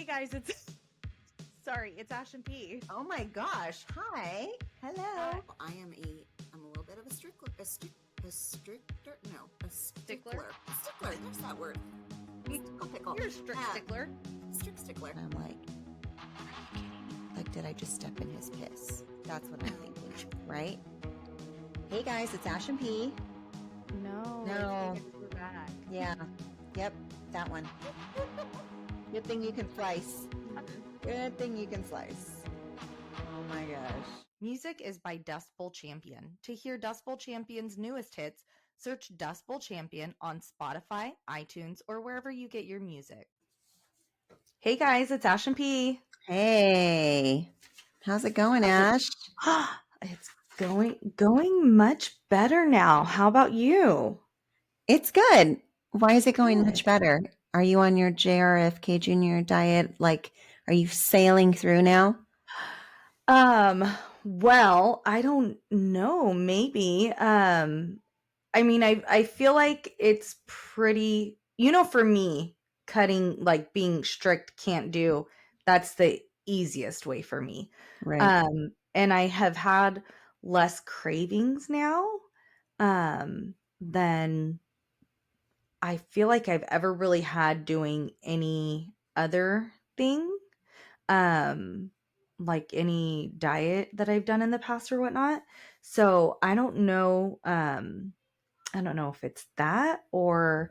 guys, it's Ash and P. Oh my gosh. Hi. Hello. Hi. I'm a little bit of a stickler. A stickler. A stickler. There's that word. Pickle. You're a strict stickler. Strict stickler. I'm like, did I just step in his piss? That's what I'm thinking, right? Hey guys, it's Ash and P. No. We're back. Yeah. Yep. That one. Good thing you can slice. Good thing you can slice. Oh my gosh. Music is by Dust Bowl Champion. To hear Dust Bowl Champion's newest hits, search Dust Bowl Champion on Spotify, iTunes, or wherever you get your music. Hey guys, it's Ash and P. Hey. How's it going, Ash? It's going much better now. How about you? It's good. Why is it going much better? Are you on your JRFK Junior diet? Are you sailing through now? Well, I don't know. Maybe. I mean, I feel like it's pretty, for me, cutting, being strict can't do, that's the easiest way for me. Right. And I have had less cravings now, than I feel like I've ever really had doing any other thing, like any diet that I've done in the past or whatnot. So I don't know if it's that or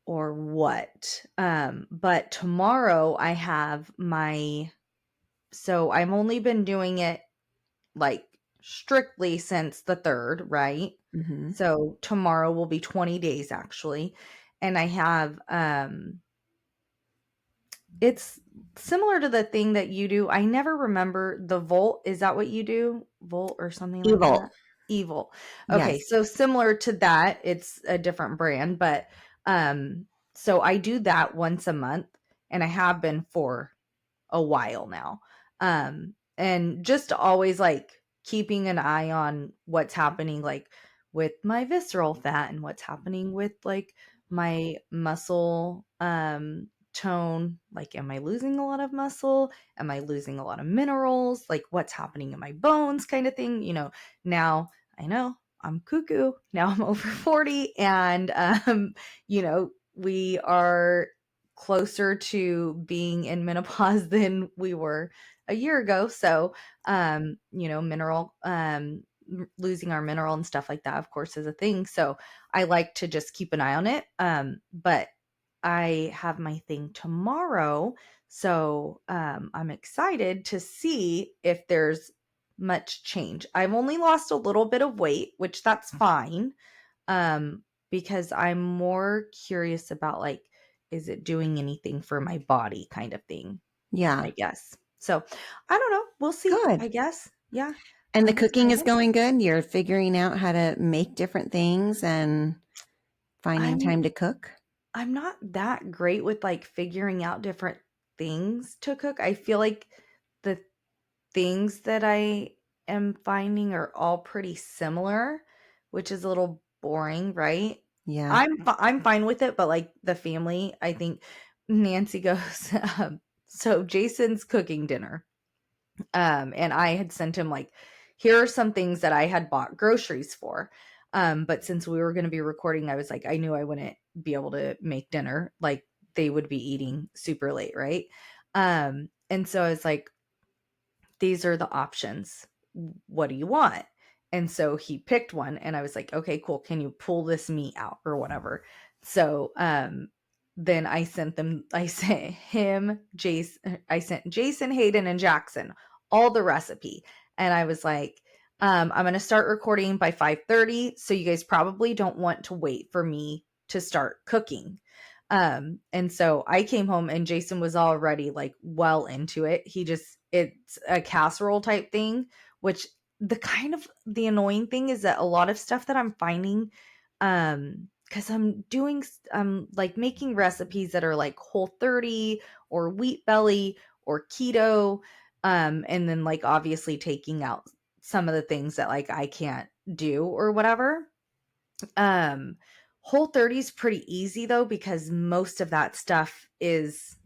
what. But tomorrow I have so I've only been doing it strictly since the 3rd, right? Mm-hmm. So tomorrow will be 20 days actually. And I have, it's similar to the thing that you do. I never remember the Volt. Is that what you do? Volt or something like that? Evil. Okay. Yes. So similar to that, it's a different brand, but, so I do that once a month and I have been for a while now. And just always keeping an eye on what's happening with my visceral fat and what's happening with my muscle tone. Am I losing a lot of muscle? Am I losing a lot of minerals? What's happening in my bones kind of thing. Now I know I'm cuckoo. Now I'm over 40 and we are closer to being in menopause than we were a year ago. So, mineral, losing our mineral and stuff like that, of course, is a thing. So I like to just keep an eye on it. But I have my thing tomorrow. So, I'm excited to see if there's much change. I've only lost a little bit of weight, which that's fine. Because I'm more curious about is it doing anything for my body kind of thing? Yeah. I guess. So I don't know. We'll see. Good. I guess. Yeah. And the cooking is going good? You're figuring out how to make different things and finding time to cook? I'm not that great with figuring out different things to cook. I feel like the things that I am finding are all pretty similar, which is a little boring, right? Yeah. I'm fine with it, but the family, I think Nancy goes, so Jason's cooking dinner. And I had sent him here are some things that I had bought groceries for. But since we were going to be recording, I was I knew I wouldn't be able to make dinner. They would be eating super late, right? And so I was these are the options. What do you want? And so he picked one and I was okay, cool. Can you pull this meat out or whatever? So, then I sent Jason, Hayden, and Jackson all the recipe. And I was I'm going to start recording by 5:30. So you guys probably don't want to wait for me to start cooking. And so I came home and Jason was already well into it. It's a casserole type thing, which the annoying thing is that a lot of stuff that I'm finding, because I'm making recipes that are Whole30 or Wheat Belly or keto, and then obviously taking out some of the things that I can't do or whatever. Whole30 is pretty easy though because most of that stuff is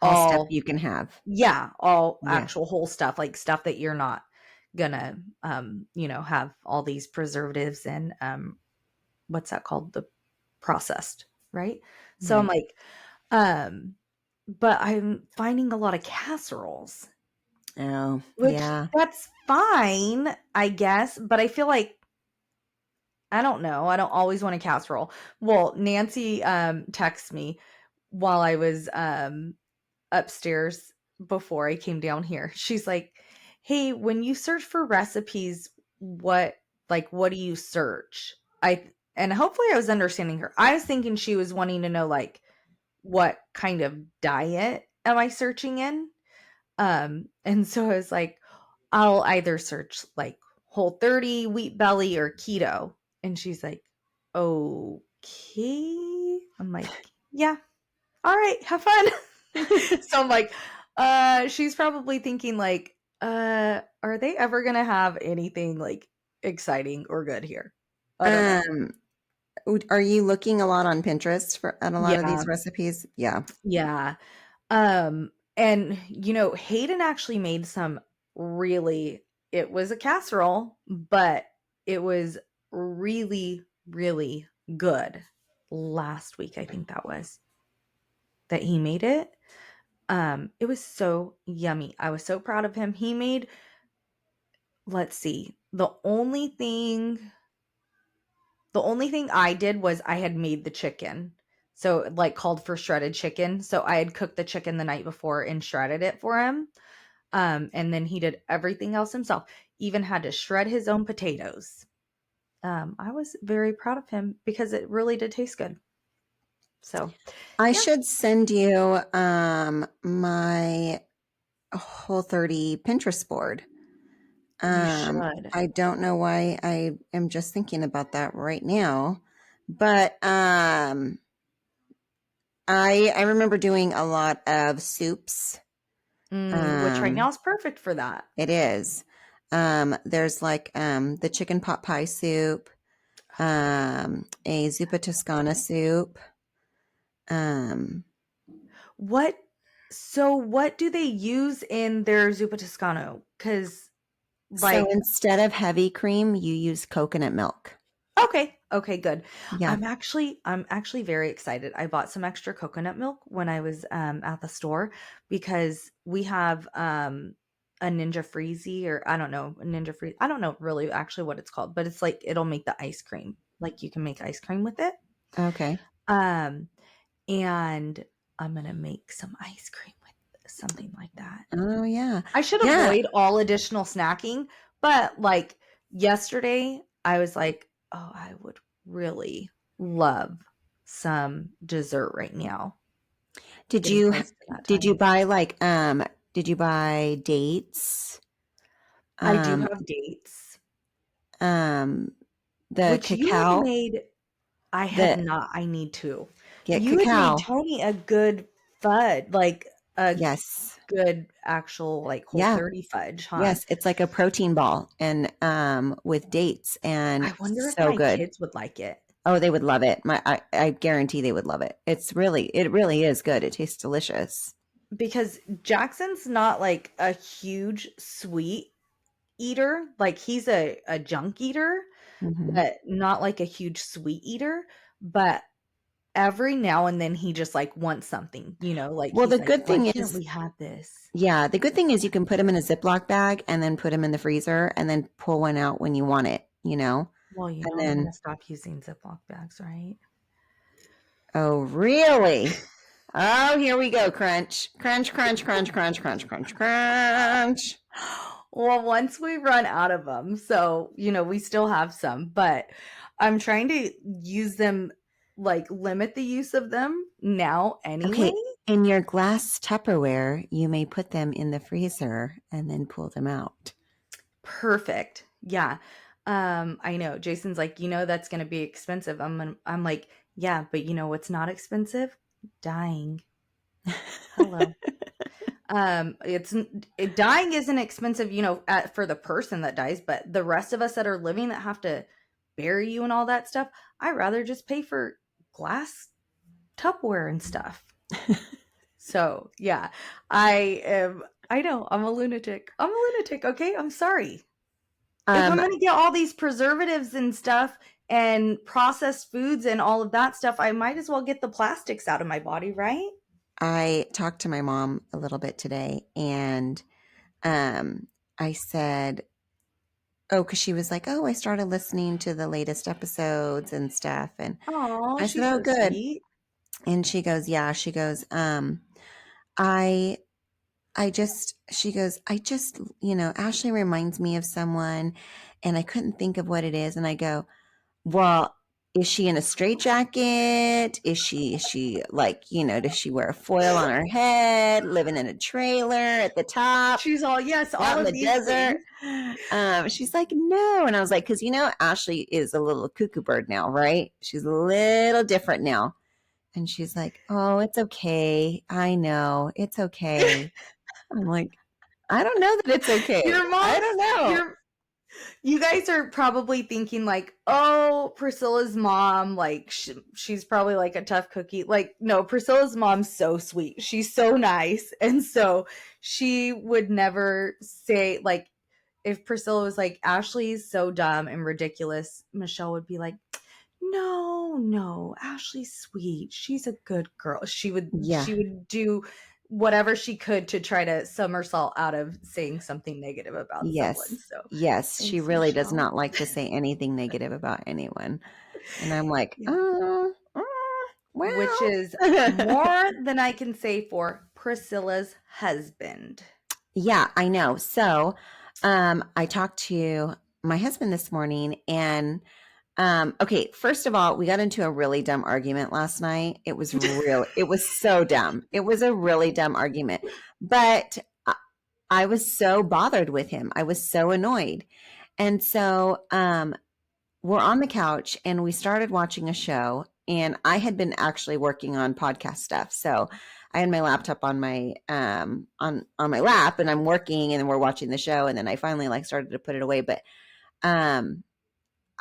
All stuff all you can have. all Yeah. actual whole stuff, like stuff that you're not gonna have all these preservatives and what's that called, the processed, right? So I'm Right. like, but I'm finding a lot of casseroles, Oh, which yeah. that's fine, I guess, but I feel like I don't know. I don't always want a casserole. Well, Nancy texted me while I was upstairs before I came down here. She's like, "Hey, when you search for recipes, what do you search?" And hopefully I was understanding her. I was thinking she was wanting to know like what kind of diet am I searching in? And so I was like, I'll either search like Whole30, Wheat Belly, or keto. And she's like, okay. I'm like, yeah, all right, have fun. So I'm like, she's probably thinking like, are they ever gonna have anything like exciting or good here? I don't know. Um, are you looking a lot on Pinterest at a lot of Yeah, these recipes? Yeah. yeah. And Hayden actually made some really, it was a casserole, but it was really, really good last week. I think that he made it. It was so yummy. I was so proud of him. He made, let's see, the only thing I did was I had made the chicken. So like called for shredded chicken. So I had cooked the chicken the night before and shredded it for him. And then he did everything else himself. Even had to shred his own potatoes. I was very proud of him because it really did taste good. So I yeah, should send you my Whole30 Pinterest board. you should. I don't know why I am just thinking about that right now, but I remember doing a lot of soups. Which right now is perfect for that. It is. There's like the chicken pot pie soup, a zuppa toscana soup. Um, What? So what do they use in their zuppa toscano? Because so like, instead of heavy cream, you use coconut milk. okay, good. Yeah. I'm actually very excited. I bought some extra coconut milk when I was at the store because we have a Ninja Freezy, or I don't know, a Ninja Freeze. I don't know really actually what it's called, but it's like it'll make the ice cream. Like you can make ice cream with it. Okay. Um and I'm going to make some ice cream with something like that. Oh yeah. I should Yeah. avoid all additional snacking, but like yesterday, I was like, oh, I would really love some dessert right now. Did Getting you close to that did you time. buy did you buy dates? I do Um have dates, um the which you had cacao, made. I have the not. I need to. get You had made cacao. Tony a good fudge, like a Yes. good actual like Yeah. Whole30 fudge, huh? Yes, it's like a protein ball and with dates and I wonder if so my good. kids would like it. Oh, they would love it. I guarantee they would love it. It really is good. It tastes delicious. Because Jackson's not like a huge sweet eater. Like he's a junk eater, Hmm. but not like a huge sweet eater. But every now and then he just like wants something, like Well, he's the like, good why thing can't is, we have this? yeah, the good thing is you can put them in a Ziploc bag and then put them in the freezer and then pull one out when you want it, Well, And I'm then, gonna stop using Ziploc bags, right? oh, really? Oh, here we go. Crunch, crunch, crunch, crunch, crunch, crunch, crunch, crunch. Well, once we run out of them, so we still have some, but I'm trying to use them, like limit the use of them now anyway. Okay, in your glass Tupperware, you may put them in the freezer and then pull them out. Perfect. Yeah. I know. Jason's like, that's gonna be expensive. I'm like, yeah, but what's not expensive? Dying. Hello. Dying isn't expensive, for the person that dies, but the rest of us that are living that have to bury you and all that stuff, I'd rather just pay for glass Tupperware and stuff. So yeah, I know I'm a lunatic. Okay, I'm sorry. If I'm gonna get all these preservatives and stuff and processed foods and all of that stuff, I might as well get the plastics out of my body, right? I talked to my mom a little bit today, and I said, oh, because she was like, oh, I started listening to the latest episodes and stuff. And Oh, I said, she's oh, so good. sweet. And she goes, yeah. She goes, I she goes, Ashley reminds me of someone, and I couldn't think of what it is. And I go, well, is she in a straitjacket? Is she like, does she wear a foil on her head, living in a trailer at the top, She's all, yes, out all in of the these desert? things. She's like, no. And I was like, because Ashley is a little cuckoo bird now, right? She's a little different now. And she's like, oh, it's okay. I know. It's okay. I'm like, I don't know that it's okay. Your I mom's, don't know. you guys are probably thinking like, oh, Priscilla's mom, like she's probably like a tough cookie. Like, no, Priscilla's mom's so sweet. She's so nice. And so she would never say, like, if Priscilla was like, Ashley's so dumb and ridiculous, Michelle would be like, no, Ashley's sweet. She's a good girl. She Yeah. would do whatever she could to try to somersault out of saying something negative about someone. Yes. So Yes. She thanks, really does Michelle. not like to say anything negative about anyone. And I'm like, Yeah. Which well. is more than I can say for Priscilla's husband. Yeah, I know. So I talked to my husband this morning, and okay, first of all, we got into a really dumb argument last night. It was so dumb. It was a really dumb argument. But I was so bothered with him. I was so annoyed. And so we're on the couch and we started watching a show, and I had been actually working on podcast stuff. So I had my laptop on my on my lap, and I'm working, and then we're watching the show, and then I finally like started to put it away, but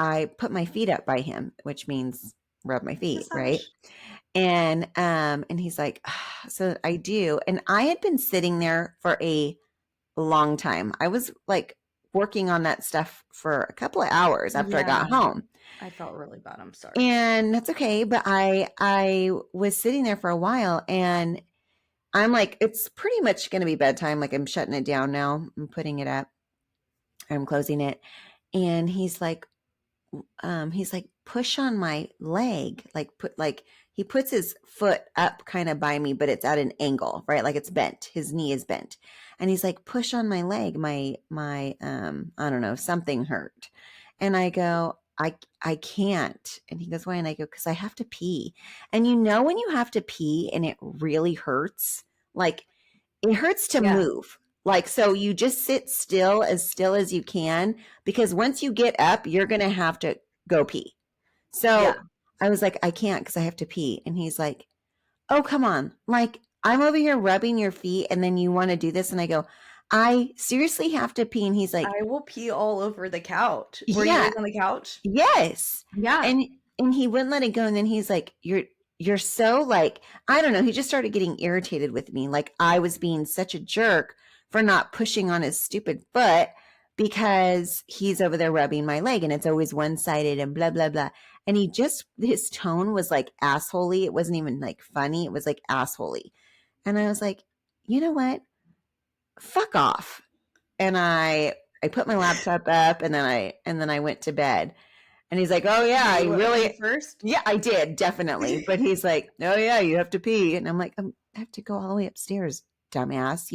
I put my feet up by him, which means rub my feet, Massage. right? And he's like, so I do. And I had been sitting there for a long time. I was like working on that stuff for a couple of hours after I got home. I felt really bad. I'm sorry. And that's okay. But I was sitting there for a while, and I'm like, it's pretty much going to be bedtime. Like, I'm shutting it down now. I'm putting it up. I'm closing it. And he's like, push on my leg, he puts his foot up kind of by me, but it's at an angle, right? Like it's bent. His knee is bent. And he's like, push on my leg. My I don't know, something hurt. And I go, I can't. And he goes, why? And I go, because I have to pee. And when you have to pee and it really hurts, like it hurts to move. Like, so you just sit still as you can, because once you get up, you're going to have to go pee. So I was like, I can't because I have to pee. And he's like, oh, come on. Like, I'm over here rubbing your feet, and then you want to do this. And I go, I seriously have to pee. And he's like, I will pee all over the couch. Were you guys on the couch? Yes. Yeah. And he wouldn't let it go. And then he's like, you're so like, I don't know. He just started getting irritated with me. Like I was being such a jerk for not pushing on his stupid foot, because he's over there rubbing my leg and it's always one-sided and blah, blah, blah. And his tone was like assholey. It wasn't even like funny. It was like assholey. And I was like, you know what? Fuck off. And I put my laptop up, and then I went to bed. And he's like, oh yeah, I really first. Yeah, I did, definitely. But he's like, oh yeah, you have to pee. And I'm like, I have to go all the way upstairs, dumbass,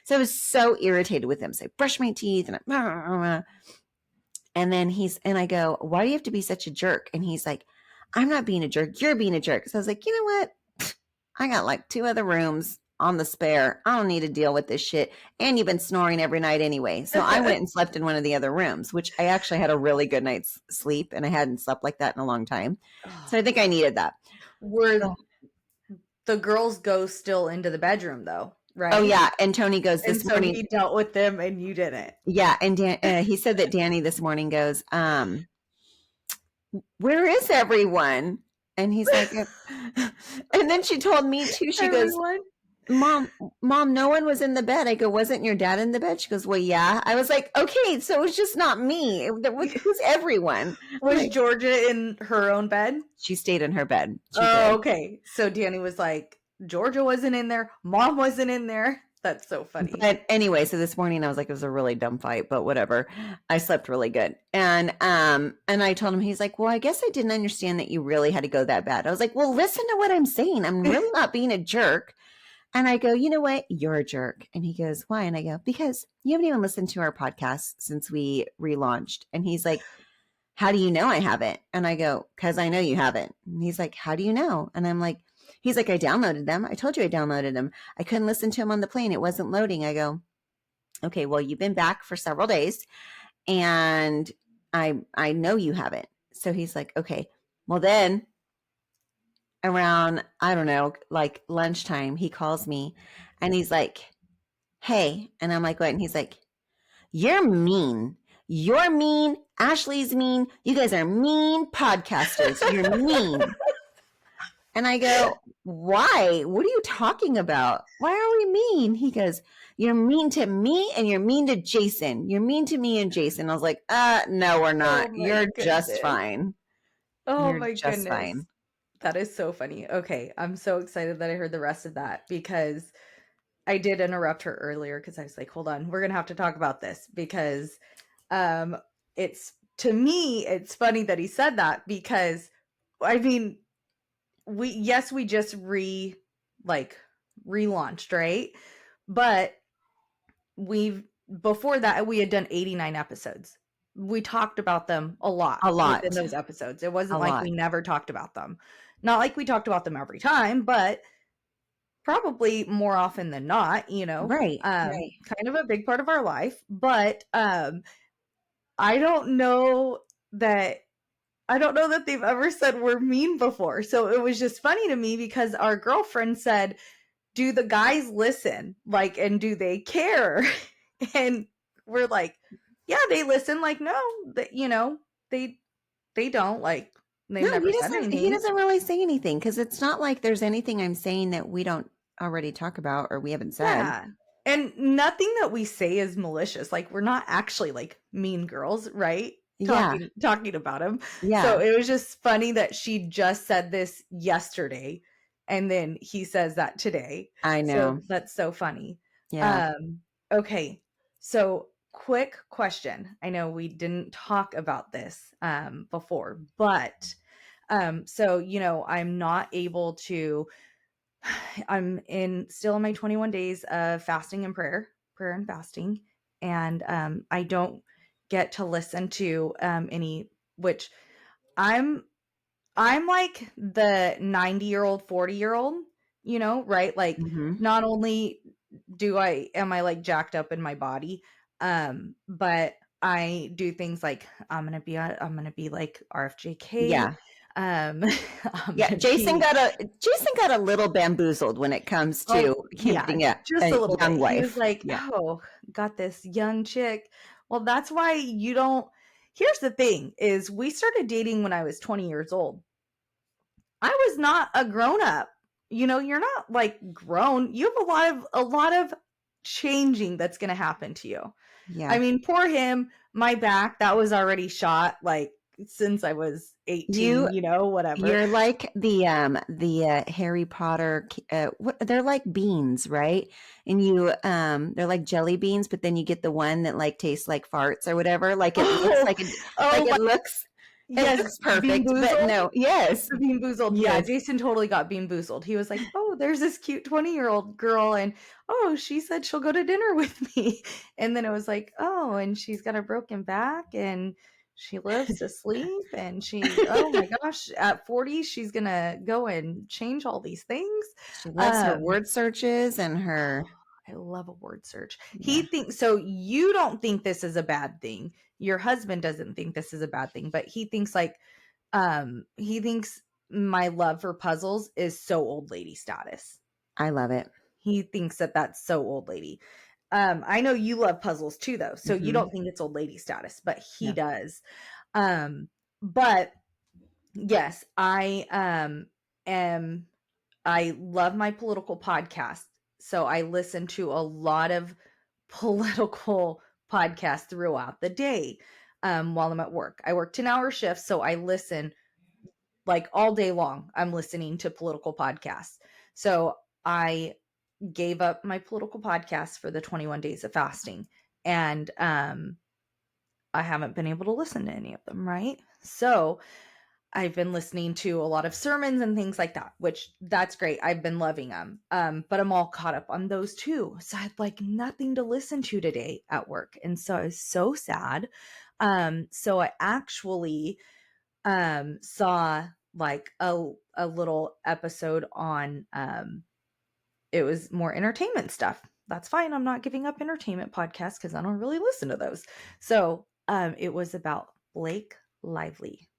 So I was so irritated with him. So I brushed my teeth, and then I go, why do you have to be such a jerk? And he's like, I'm not being a jerk. You're being a jerk. So I was like, you know what? I got like 2 other rooms on the spare. I don't need to deal with this shit. And you've been snoring every night anyway. So I went and slept in one of the other rooms, which I actually had a really good night's sleep, and I hadn't slept like that in a long time. So I think I needed that. The girls go still into the bedroom though, right? Oh yeah. And Tony goes this morning. So he dealt with them and you didn't. Yeah. And he said that Danny this morning goes, where is everyone? And he's like, and then she told me too, she goes, mom, no one was in the bed. I go, wasn't your dad in the bed? She goes, well, yeah. I was like, okay, so it's just not me. Who's everyone? Was Like, Georgia in her own bed? she stayed in her bed. She Oh, did. okay. So Danny was like, Georgia wasn't in there. Mom wasn't in there. That's so funny. But anyway, so this morning I was like, it was a really dumb fight, but whatever. I slept really good. And I told him, he's like, well, I guess I didn't understand that you really had to go that bad. I was like, well, listen to what I'm saying. I'm really not being a jerk. And I go, you know what? You're a jerk. And he goes, why? And I go, because you haven't even listened to our podcast since we relaunched. And he's like, how do you know I haven't? And I go, because I know you haven't. And he's like, how do you know? And I'm like, he's like, I downloaded them. I told you I downloaded them. I couldn't listen to them on the plane. It wasn't loading. I go, okay, well, you've been back for several days and I know you haven't. So he's like, okay, well then around, I don't know, like lunchtime, he calls me and he's like, hey. And I'm like, what? And he's like, you're mean. You're mean. Ashley's mean. You guys are mean podcasters. You're mean. And I go, why? What are you talking about? Why are we mean? He goes, you're mean to me and you're mean to Jason. You're mean to me and Jason. I was like, no, we're not. Oh You're just fine. Oh You're my just goodness. fine. That is so funny. Okay, I'm so excited that I heard the rest of that because I did interrupt her earlier because I was like, hold on, we're going to have to talk about this because it's, to me, it's funny that he said that because, I mean, we just relaunched, right? But before that we had done 89 episodes. We talked about them a lot within those episodes. It wasn't like we never talked about them. Not like we talked about them every time, but probably more often than not, Right. Kind of a big part of our life. But I don't know that they've ever said we're mean before. So it was just funny to me because our girlfriend said, do the guys listen? Like, and do they care? And we're like, yeah, they listen. Like, no, they don't. Like, they've never said anything. He doesn't really say anything because it's not like there's anything I'm saying that we don't already talk about or we haven't said. Yeah. And nothing that we say is malicious. Like, we're not actually like mean girls, right? Talking about him. Yeah. So it was just funny that she just said this yesterday and then he says that today. I know. So that's so funny. Yeah. Okay. So quick question. I know we didn't talk about this before, but so I'm not able to I'm still in my 21 days of fasting and prayer and fasting. And I don't get to listen to any, which I'm like the 90-year-old, 40-year-old, right? Like not only am I like jacked up in my body, but I do things like I'm gonna be like RFJK. Yeah. Jason got a little bamboozled when it comes to getting a little young bit. wife. He was like, oh, got this young chick. Well, that's why you don't. Here's the thing: is we started dating when I was 20 years old. I was not a grown up. You're not like grown. You have a lot of changing that's going to happen to you. Yeah. I mean, poor him. My back that was already shot like since I was 18, whatever. You're like the Harry Potter they're like beans, right? And you they're like jelly beans, but then you get the one that like tastes like farts or whatever. Like it looks like it looks yes, it looks perfect, but no. Yes. Bean Boozled. Yes. Yeah, Jason totally got Bean Boozled. He was like, oh, there's this cute 20-year-old girl and oh, she said she'll go to dinner with me. And then it was like, oh, and she's got a broken back and she lives to sleep and oh my gosh, at 40, she's going to go and change all these things. She loves her word searches and her. I love a word search. Yeah. He thinks, so you don't think this is a bad thing. Your husband doesn't think this is a bad thing, but he thinks he thinks my love for puzzles is so old lady status. I love it. He thinks that that's so old lady. I know you love puzzles too, though. So you don't think it's old lady status, but he does. But yes, I love my political podcast So I listen to a lot of political podcasts throughout the day while I'm at work. I work 10-hour shifts, so I listen like all day long. I'm listening to political podcasts. So I gave up my political podcast for the 21 days of fasting. And I haven't been able to listen to any of them, right? So I've been listening to a lot of sermons and things like that, which that's great. I've been loving them. But I'm all caught up on those too. So I had like nothing to listen to today at work. And so I was so sad. So I actually saw like a little episode on it was more entertainment stuff. That's fine. I'm not giving up entertainment podcasts because I don't really listen to those. So it was about Blake Lively.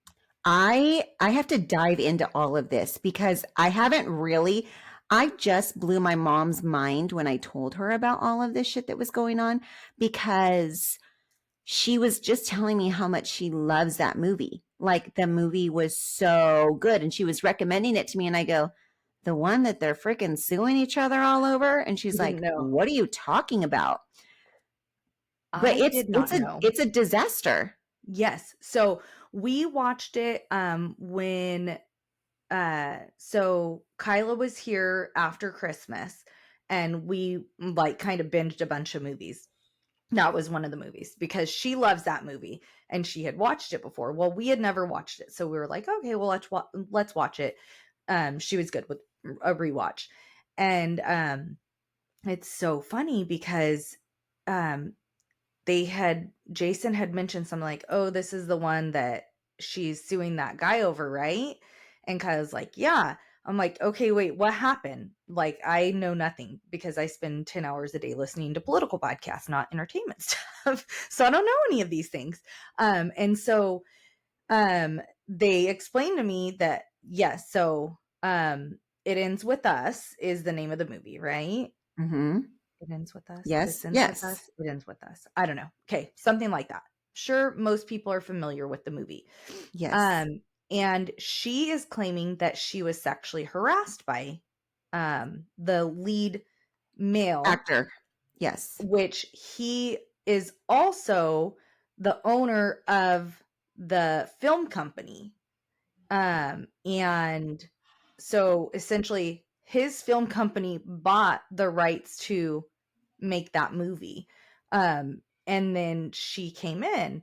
I have to dive into all of this because I just blew my mom's mind when I told her about all of this shit that was going on, because she was just telling me how much she loves that movie. Like, the movie was so good, and she was recommending it to me, and I go, the one that they're freaking suing each other all over? And she's I like, didn't know. what are you talking about? But I did not know. It's a disaster. Yes. So we watched it when so Kyla was here after Christmas, and we like kind of binged a bunch of movies. That was one of the movies because she loves that movie and she had watched it before. Well, we had never watched it. So we were like, okay, well, let's watch it. She was good with a rewatch. And it's so funny because um Jason had mentioned something like, oh, this is the one that she's suing that guy over, right? And Kyle's like, yeah. I'm like, okay, wait, what happened? Like, I know nothing because I spend 10 hours a day listening to political podcasts, not entertainment stuff. So I don't know any of these things. And so they explained to me that, yes, so It Ends With Us is the name of the movie, right? Mm-hmm. It Ends With Us. Yes. This Ends Yes. With Us. It Ends With Us. I don't know. Okay, something like that. Sure, most people are familiar with the movie. Yes. And she is claiming that she was sexually harassed by the lead male Actor. Yes. which he is also the owner of the film company. And so essentially his film company bought the rights to make that movie. And then she came in,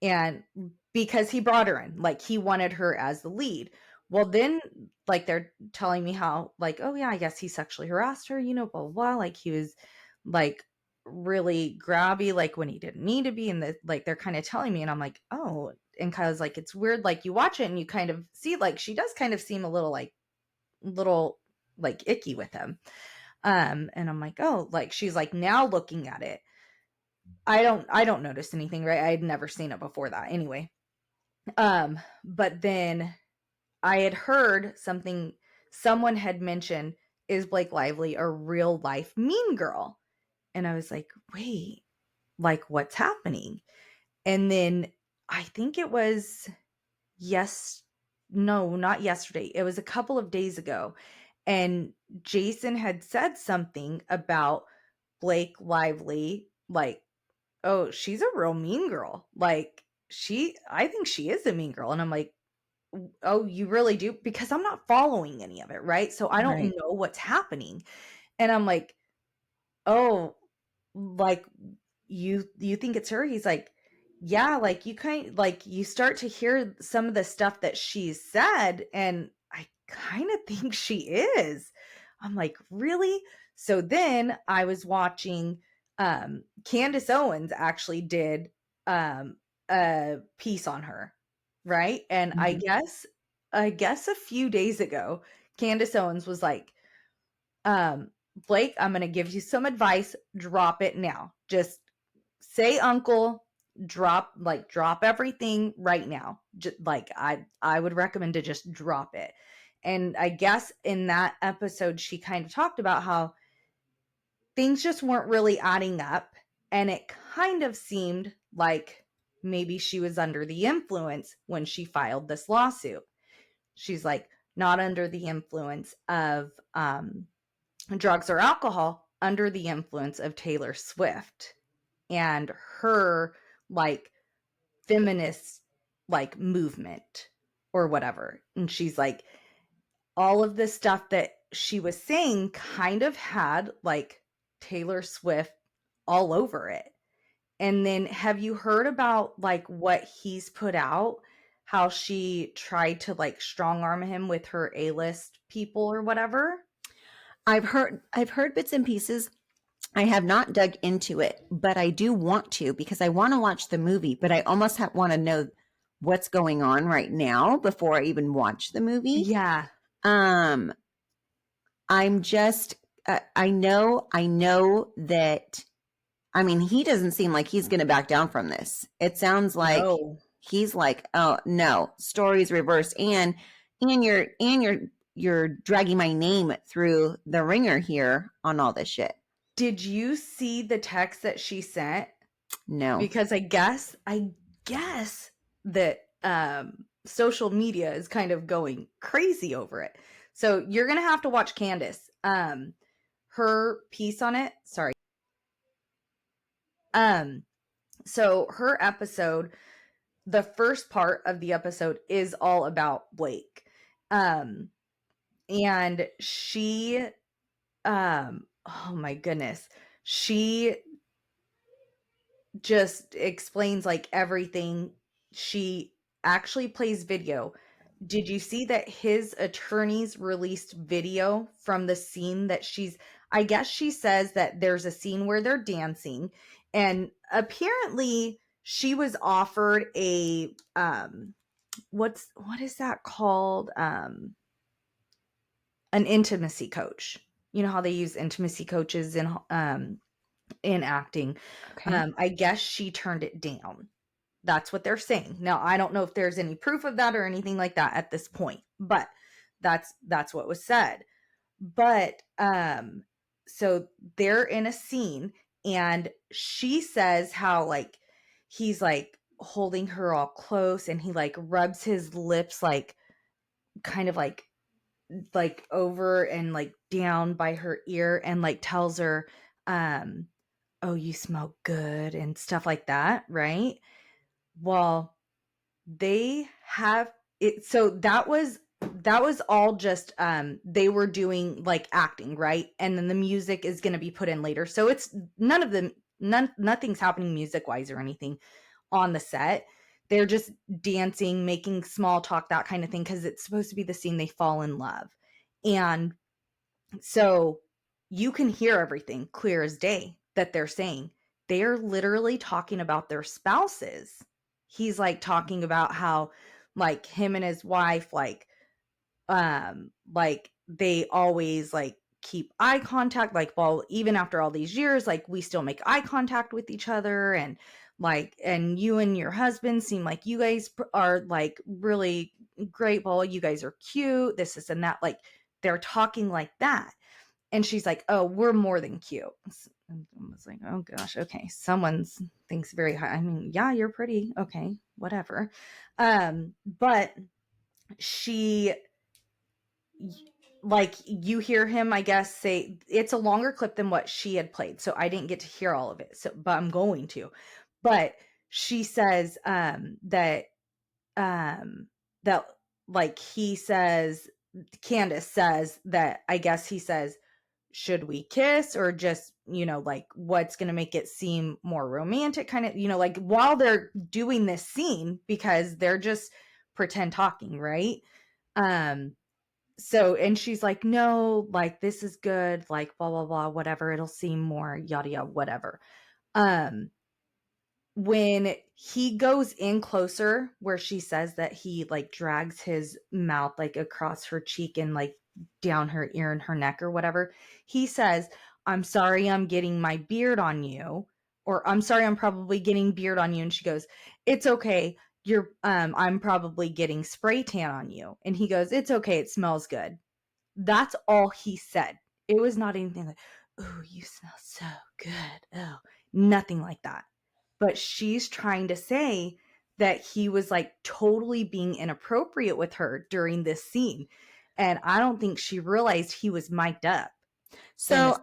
and because he brought her in, like he wanted her as the lead. Well, then like they're telling me how like, oh yeah, I guess he sexually harassed her, blah, blah, blah. Like he was like really grabby, like when he didn't need to be. And like they're kind of telling me, and I'm like, oh, and Kyle's like, it's weird, like you watch it and you kind of see like she does kind of seem a little like icky with him. And I'm like, oh, like she's like, now looking at it, I don't notice anything, right? I had never seen it before that anyway. But then I had heard someone had mentioned, is Blake Lively a real life mean girl? And I was like, wait, like what's happening? And then I think it was no, not yesterday. It was a couple of days ago. And Jason had said something about Blake Lively, like, oh, she's a real mean girl. Like, I think she is a mean girl. And I'm like, oh, you really do? Because I'm not following any of it, right? So I don't Right. know what's happening. And I'm like, oh, like you think it's her? He's like, yeah, like you start to hear some of the stuff that she's said, and I kind of think she is. I'm like, really? So then I was watching Candace Owens actually did a piece on her, right? And Mhm. I guess a few days ago, Candace Owens was like, Blake, I'm going to give you some advice. Drop it now. Just say uncle, drop everything right now. Just, like I would recommend to just drop it. And I guess in that episode she kind of talked about how things just weren't really adding up, and it kind of seemed like maybe she was under the influence when she filed this lawsuit. She's like, not under the influence of drugs or alcohol, under the influence of Taylor Swift and her like feminist like movement or whatever. And she's like, all of this stuff that she was saying kind of had like Taylor Swift all over it. And then have you heard about like what he's put out? How she tried to like strong arm him with her A-list people or whatever? I've heard bits and pieces. I have not dug into it, but I do want to because I want to watch the movie, but I almost want to know what's going on right now before I even watch the movie. Yeah. I'm just I know that, I mean, he doesn't seem like he's going to back down from this. It sounds like No. he's like, "Oh, no, story's reversed and you're dragging my name through the ringer here on all this shit." Did you see the text that she sent? No. Because I guess that social media is kind of going crazy over it. So you're gonna have to watch Candace. Her piece on it. Sorry. So her episode, the first part of the episode is all about Blake. And she oh my goodness. She just explains like everything. She actually plays video. Did you see that his attorneys released video from the scene that I guess she says that there's a scene where they're dancing, and apparently she was offered a what is that called? An intimacy coach. You know how they use intimacy coaches in acting. Okay. I guess she turned it down. That's what they're saying. Now, I don't know if there's any proof of that or anything like that at this point, but that's what was said. But so they're in a scene and she says how like he's like holding her all close and he like rubs his lips like kind of like over and like down by her ear and like tells her oh, you smell good and stuff like that, right? Well, they have it. So that was all just they were doing like acting, right? And then the music is going to be put in later. So it's nothing's happening music wise or anything on the set. They're just dancing, making small talk, that kind of thing, because it's supposed to be the scene they fall in love. And so you can hear everything clear as day that they're saying. They are literally talking about their spouses. He's like talking about how like him and his wife like they always like keep eye contact, like, well, even after all these years, like we still make eye contact with each other, and like, and you and your husband seem like you guys are like really great. Well, you guys are cute, this and that. Like they're talking like that. And she's like, oh, we're more than cute. I was like, oh gosh, okay. Someone's thinks very high. I mean, yeah, you're pretty. Okay, whatever. But she, like, you hear him, I guess, say it's a longer clip than what she had played. So I didn't get to hear all of it. So, but I'm going to. But she says that that like he says, Candace says that, I guess he says, should we kiss or just, like what's going to make it seem more romantic, kind of, like while they're doing this scene, because they're just pretend talking, right? So, and she's like, no, like this is good, like blah blah blah, whatever, it'll seem more yada yada, whatever. When he goes in closer, where she says that he like drags his mouth like across her cheek and like down her ear and her neck or whatever, he says, I'm sorry I'm getting my beard on you, or I'm sorry I'm probably getting beard on you. And she goes, it's okay, I'm probably getting spray tan on you. And he goes, it's okay, it smells good. That's all he said. It was not anything like, oh, you smell so good, oh, nothing like that. But she's trying to say that he was like totally being inappropriate with her during this scene. And I don't think she realized he was mic'd up. So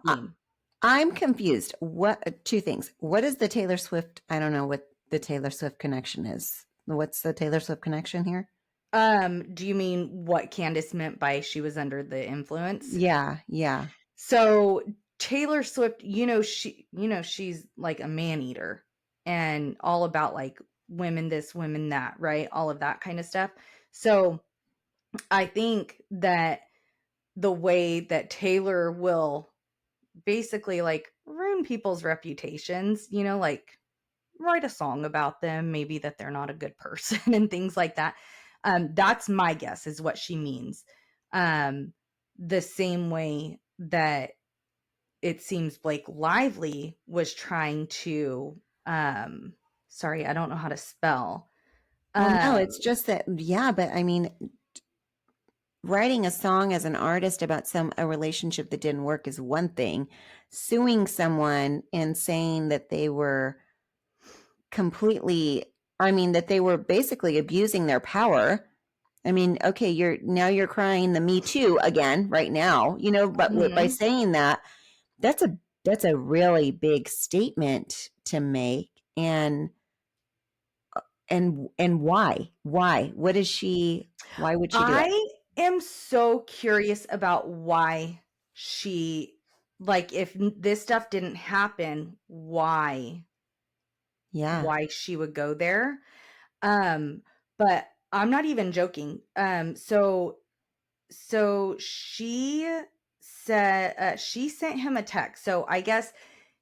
I'm confused. What two things? What is the Taylor Swift? I don't know what the Taylor Swift connection is. What's the Taylor Swift connection here? Do you mean what Candace meant by she was under the influence? Yeah, yeah. So Taylor Swift, she's like a man eater and all about like women this, women that, right? All of that kind of stuff. So I think that the way that Taylor will basically like ruin people's reputations, like write a song about them, maybe that they're not a good person and things like that. That's my guess is what she means. The same way that it seems Blake Lively was trying to sorry, I don't know how to spell. Well, no, Um it's just that, yeah, but I mean, writing a song as an artist about a relationship that didn't work is one thing. Suing someone and saying that they were that they were basically abusing their power. I mean, okay, you're crying the Me Too again right now, but by mhm. saying that, that's a really big statement to make. And why why would she do it? I am so curious about why she like if this stuff didn't happen, Yeah. why she would go there. Um, but I'm not even joking. So she sent him a text. So I guess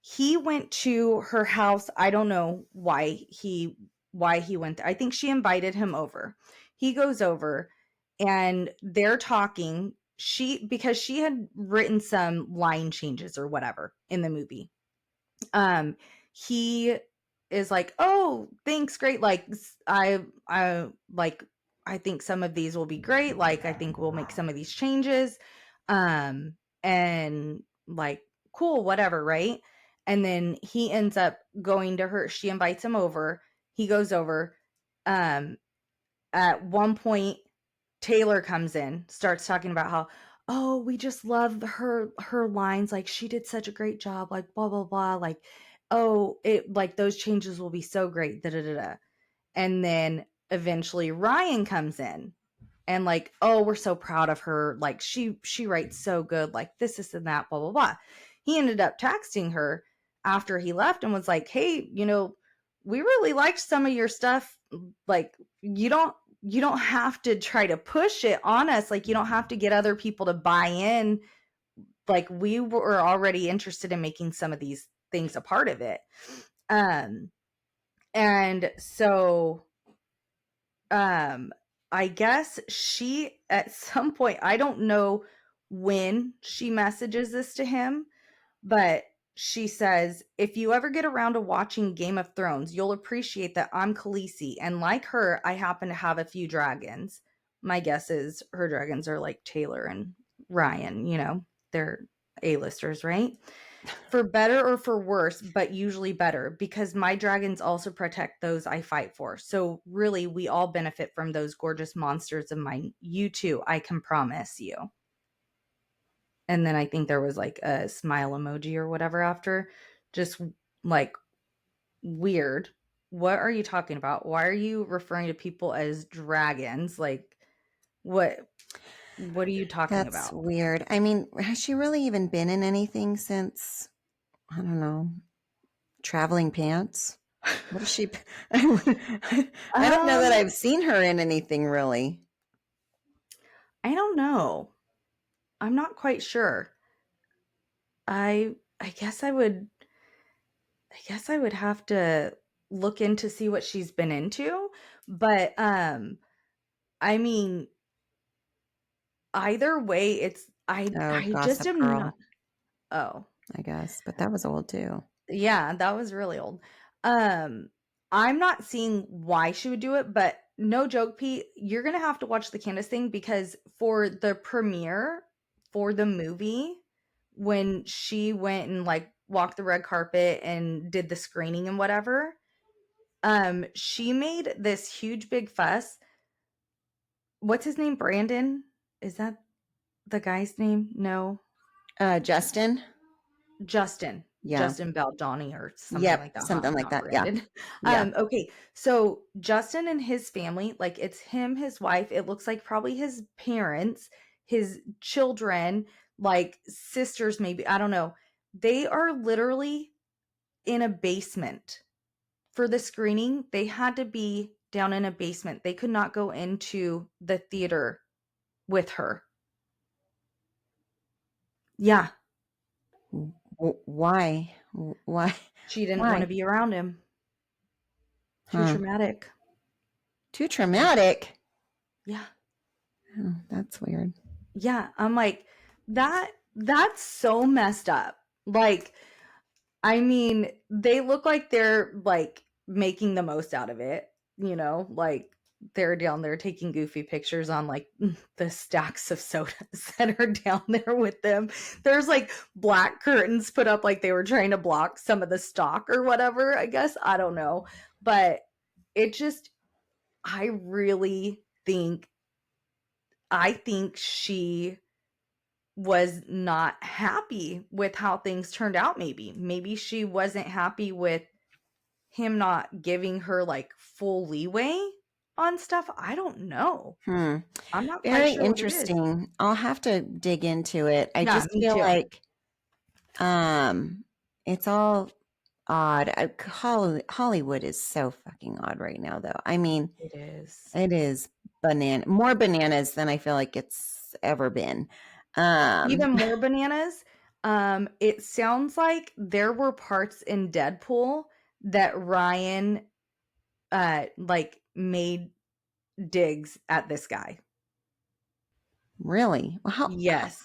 he went to her house. I don't know why he went there. I think she invited him over. He goes over and they're talking. Because she had written some line changes or whatever in the movie. He is like, "Oh, thanks, great. Like I think some of these will be great. Like I think we'll make some of these changes." And like cool, whatever, right? And then he ends up going to her. She invites him over. He goes over. Um at one point Taylor comes in, starts talking about how, "Oh, we just love her lines, like she did such a great job, like blah blah blah, like oh, it like those changes will be so great, da da da da." And then eventually Ryan comes in and like, "Oh, we're so proud of her, like she writes so good, like this and that, blah blah blah." He ended up texting her after he left and was like, "Hey, we really liked some of your stuff. Like you don't have to try to push it on us. Like you don't have to get other people to buy in. Like we were already interested in making some of these things a part of it." Um and so um I guess she at some point, I don't know when she messages this to him, but she says, "If you ever get around to watching Game of Thrones, you'll appreciate that I'm Khaleesi, and like her, I happen to have a few dragons." My guess is her dragons are like Taylor and Ryan, they're A-listers, right? "For better or for worse, but usually better, because my dragons also protect those I fight for. So really, we all benefit from those gorgeous monsters of mine. You too, I can promise you." And then I think there was like a smile emoji or whatever after. Just like weird. What are you talking about? Why are you referring to people as dragons? Like what are you talking That's about? weird. I mean, has she really even been in anything since, I don't know, Traveling Pants? What is she? I don't know that um I've seen her in anything really. I don't know. I'm not quite sure. I guess I would have to look in to see what she's been into, but I mean, either way, Oh, I just Gossip am not. Girl, Oh, I guess, but that was old too. yeah, that was really old. Um, I'm not seeing why she would do it, but no joke, Pete, you're gonna have to watch the Candace thing because for the premiere for the movie, when she went and like walked the red carpet and did the screening and whatever, she made this huge big fuss. What's his name? Brandon? Is that the guy's name? No. Justin? Justin. Yeah. Justin Baldoni or something Yep, like that. something like that. Yeah. Brandon. Yeah. Okay. So Justin and his family, like it's him, his wife, it looks like probably his parents, his children, like sisters, maybe. I don't know. They are literally in a basement. For the screening, they had to be down in a basement. They could not go into the theater with her. Yeah. Why? Why? She didn't want Why? to be around him. Too Huh. traumatic. Too traumatic. Yeah. Oh, that's weird. Yeah. I'm like, that's so messed up. Like, I mean, they look like they're like making the most out of it, you know, like they're down there taking goofy pictures on like the stacks of sodas that are down there with them. There's like black curtains put up like they were trying to block some of the stock or whatever, I guess. I don't know. But it just, I really think she was not happy with how things turned out. Maybe she wasn't happy with him not giving her like full leeway on stuff. I don't know. I'm not quite Very sure what it is. interesting. I'll have to dig into it. I Yeah, just me feel too. like it's all odd. Hollywood is so fucking odd right now, though. I mean, It is. it is more bananas than I feel like it's ever been. Even more bananas. It sounds like there were parts in Deadpool that Ryan like made digs at this guy. Really? Well, how Yes.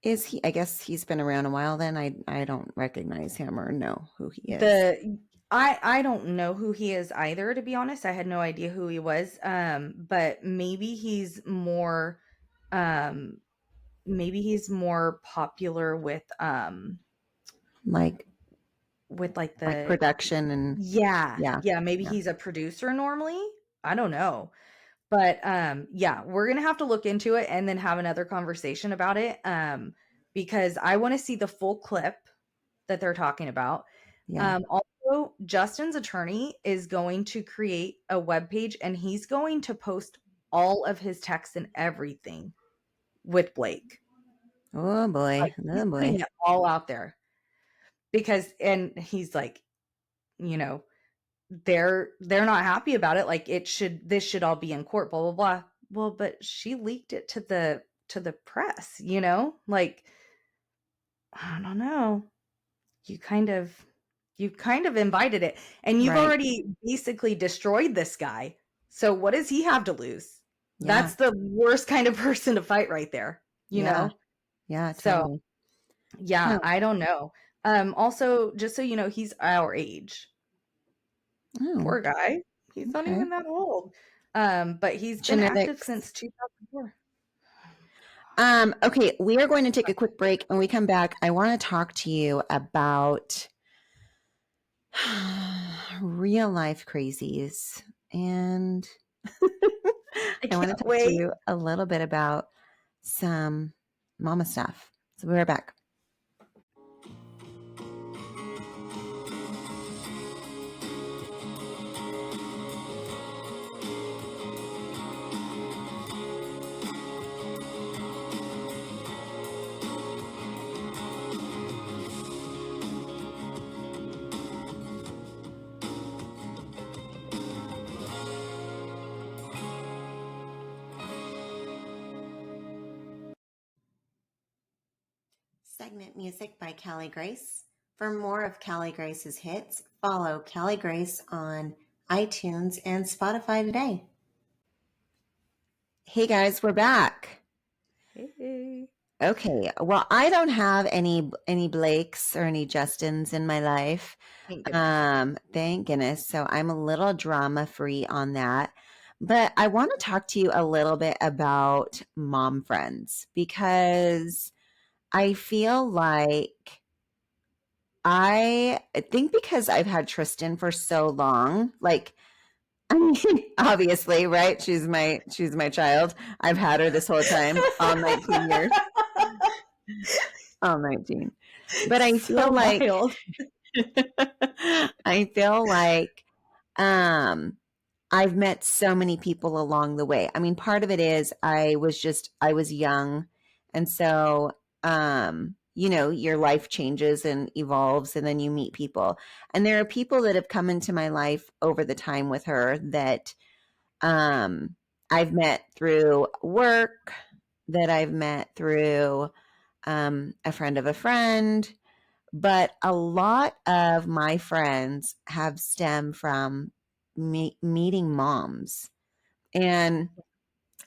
is he? I guess he's been around a while then. I don't recognize him or know who he is. I don't know who he is either, to be honest. I had no idea who he was. But maybe he's more popular with Like the production and yeah. Maybe yeah. he's a producer normally. I don't know. But yeah, we're gonna have to look into it and then have another conversation about it. Because I want to see the full clip that they're talking about. Yeah. Also, Justin's attorney is going to create a webpage and he's going to post all of his texts and everything with Blake. Oh boy. Like, he's Oh putting boy. it all out there because, and he's like, you know, they're not happy about it. Like this should all be in court, blah, blah, blah. Well, but she leaked it to the press, you know, like, I don't know. You kind of invited it and you've Right. already basically destroyed this guy. So what does he have to lose? Yeah. That's the worst kind of person to fight right there, you know? Yeah, So totally. yeah, Huh. I don't know. Also, just so you know, he's our age. Oh, Poor guy. He's not okay. even that old. But he's been active Genetics. since 2004. Okay, we are going to take a quick break. When we come back, I want to talk to you about real life crazies. And I want to can't talk to wait. you a little bit about some mama stuff. So we'll be right back. Segment music by Callie Grace. For more of Callie Grace's hits, follow Callie Grace on iTunes and Spotify today. Hey guys, we're back. Hey. Okay, well, I don't have any Blakes or any Justins in my life. Thank goodness. Thank goodness. So I'm a little drama free on that. But I want to talk to you a little bit about mom friends because I feel like I think because I've had Tristan for so long, like, I mean, obviously, right? She's my child. I've had her this whole time, all 19 years. All 19. But I feel So like wild. I feel like I've met so many people along the way. I mean, part of it is I was young. And so, your life changes and evolves, and then you meet people. And there are people that have come into my life over the time with her that I've met through work, that I've met through a friend of a friend. But a lot of my friends have stemmed from meeting moms. And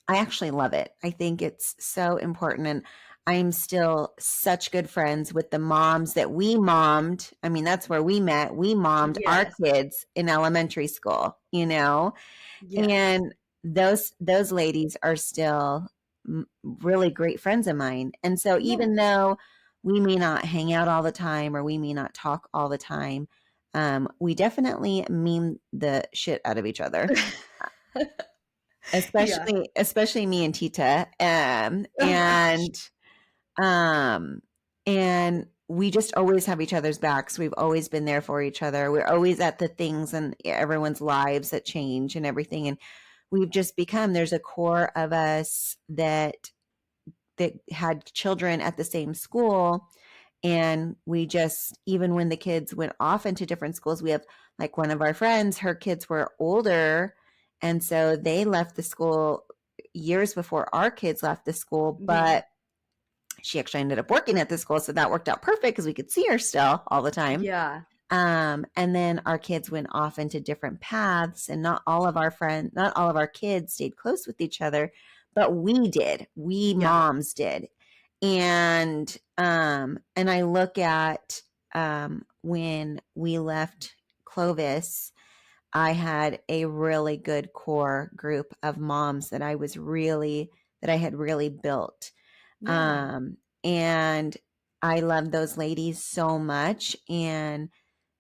I actually love it. I think it's so important. And I'm still such good friends with the moms that we mommed. I mean, that's where we met. We mommed our Yes. kids in elementary school, Yes. and those ladies are still really great friends of mine. And so Yeah. even though we may not hang out all the time or we may not talk all the time, we definitely mean the shit out of each other. Yeah. Especially me and Tita. Oh gosh. Um, and we just always have each other's backs. We've always been there for each other. We're always at the things in everyone's lives that change and everything. And we've just become, there's a core of us that had children at the same school. And we just, even when the kids went off into different schools, we have like one of our friends, her kids were older. And so they left the school years before our kids left the school. Yeah. But she actually ended up working at the school. So that worked out perfect because we could see her still all the time. Yeah. And then our kids went off into different paths, and not all of our kids stayed close with each other, but we did. We Yeah. moms did. And I look at when we left Clovis, I had a really good core group of moms that I had really built. Yeah. And I love those ladies so much. And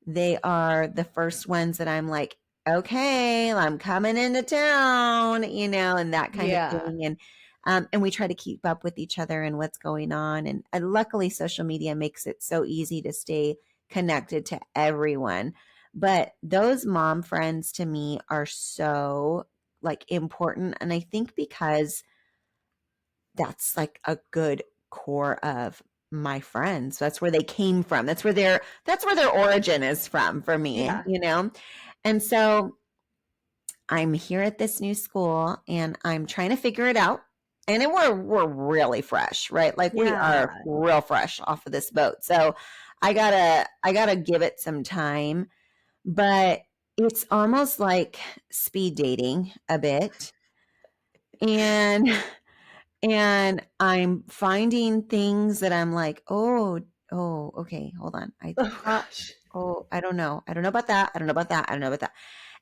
they are the first ones that I'm like, okay, I'm coming into town, and that kind of Yeah. thing. And we try to keep up with each other and what's going on. And luckily, social media makes it so easy to stay connected to everyone. But those mom friends to me are so like important. And I think because that's like a good core of my friends. That's where they came from. That's where their origin is from for me, Yeah. And so I'm here at this new school and I'm trying to figure it out. And then we're really fresh, right? Like we are Yeah. real fresh off of this boat. So I gotta give it some time, but it's almost like speed dating a bit. And I'm finding things that I'm like, oh, okay, hold on. I Oh thought, gosh. I don't know. I don't know about that. I don't know about that. I don't know about that.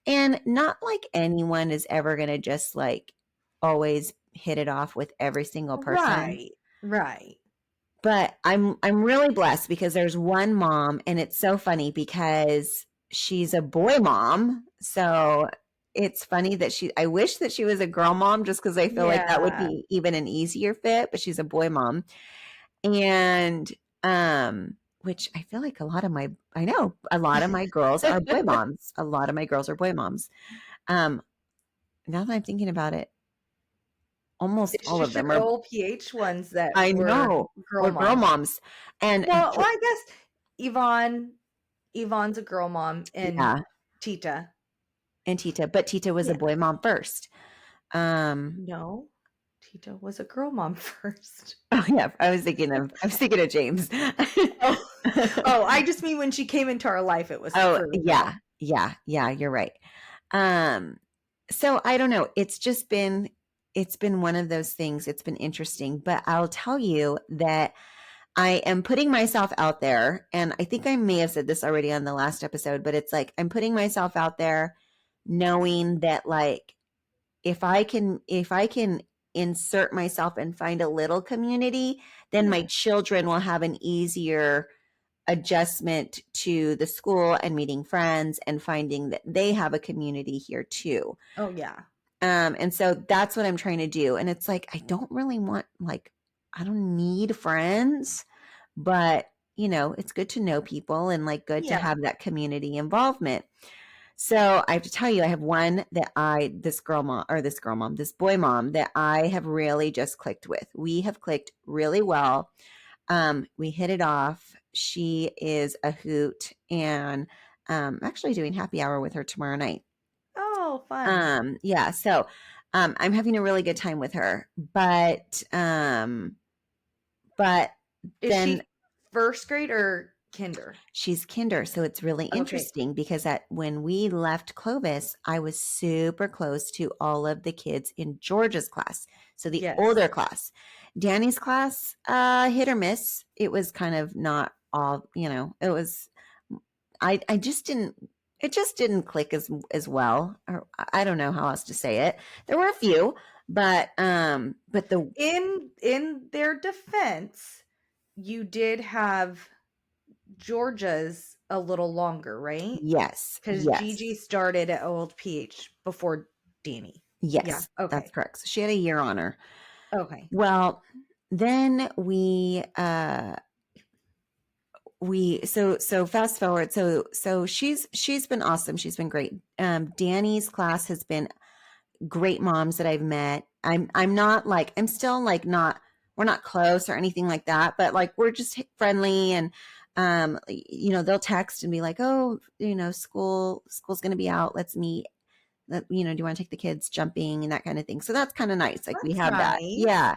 And not like anyone is ever going to just like always hit it off with every single person. Right. Right. But I'm really blessed because there's one mom, and it's so funny because she's a boy mom. So it's funny that I wish that she was a girl mom just because I feel like that would Yeah. be even an easier fit, but she's a boy mom. And which I feel like I know a lot of my girls are boy moms. A lot of my girls are boy moms. Um Now that I'm thinking about it, almost It's all of just them your are. OPH ones that I were know, girl we're girl moms. moms. And Well, I guess Yvonne's a girl mom, and yeah, Tita. and Tita, but Tita was a Yeah. boy mom first. No, Tita was a girl mom first. Oh yeah, I was thinking of James. Oh, I just mean when she came into our life, it was Oh for a girl. yeah, you're right. So I don't know. It's been one of those things. It's been interesting, but I'll tell you that I am putting myself out there, and I think I may have said this already on the last episode, but it's like I'm putting myself out there knowing that like if I can insert myself and find a little community, then my Yeah. children will have an easier adjustment to the school and meeting friends and finding that they have a community here too. Oh yeah. And so that's what I'm trying to do. And it's like, I don't really want, like, I don't need friends, but it's good to know people and like good to Yeah. have that community involvement. So I have to tell you, I have one that this boy mom that I have really just clicked with. We have clicked really well. We hit it off. She is a hoot, and I'm actually doing happy hour with her tomorrow night. Oh, fun. Yeah, so I'm having a really good time with her. But Is then she first grade or kinder? she's kinder, so it's really Okay. interesting because when we left Clovis, I was super close to all of the kids in Georgia's class, so the Yes. older class. Danny's class, hit or miss. It was kind of not all, it was. I just didn't. It just didn't click as well. Or I don't know how else to say it. There were a few, but the In their defense, you did have Georgia's a little longer, right? yes, Because Gigi started at Old PH before Danny. yes, Yeah. that's Okay. correct. So she had a year on her. Okay. Well, then so fast forward. So she's been awesome. She's been great. Danny's class has been great moms that I've met. I'm not like, I'm still like not, we're not close or anything like that, but like we're just friendly, and they'll text and be like, oh, school's going to be out. Let's meet. Do you want to take the kids jumping and that kind of thing? So that's kind of nice. Like we That's have that. nice. Yeah.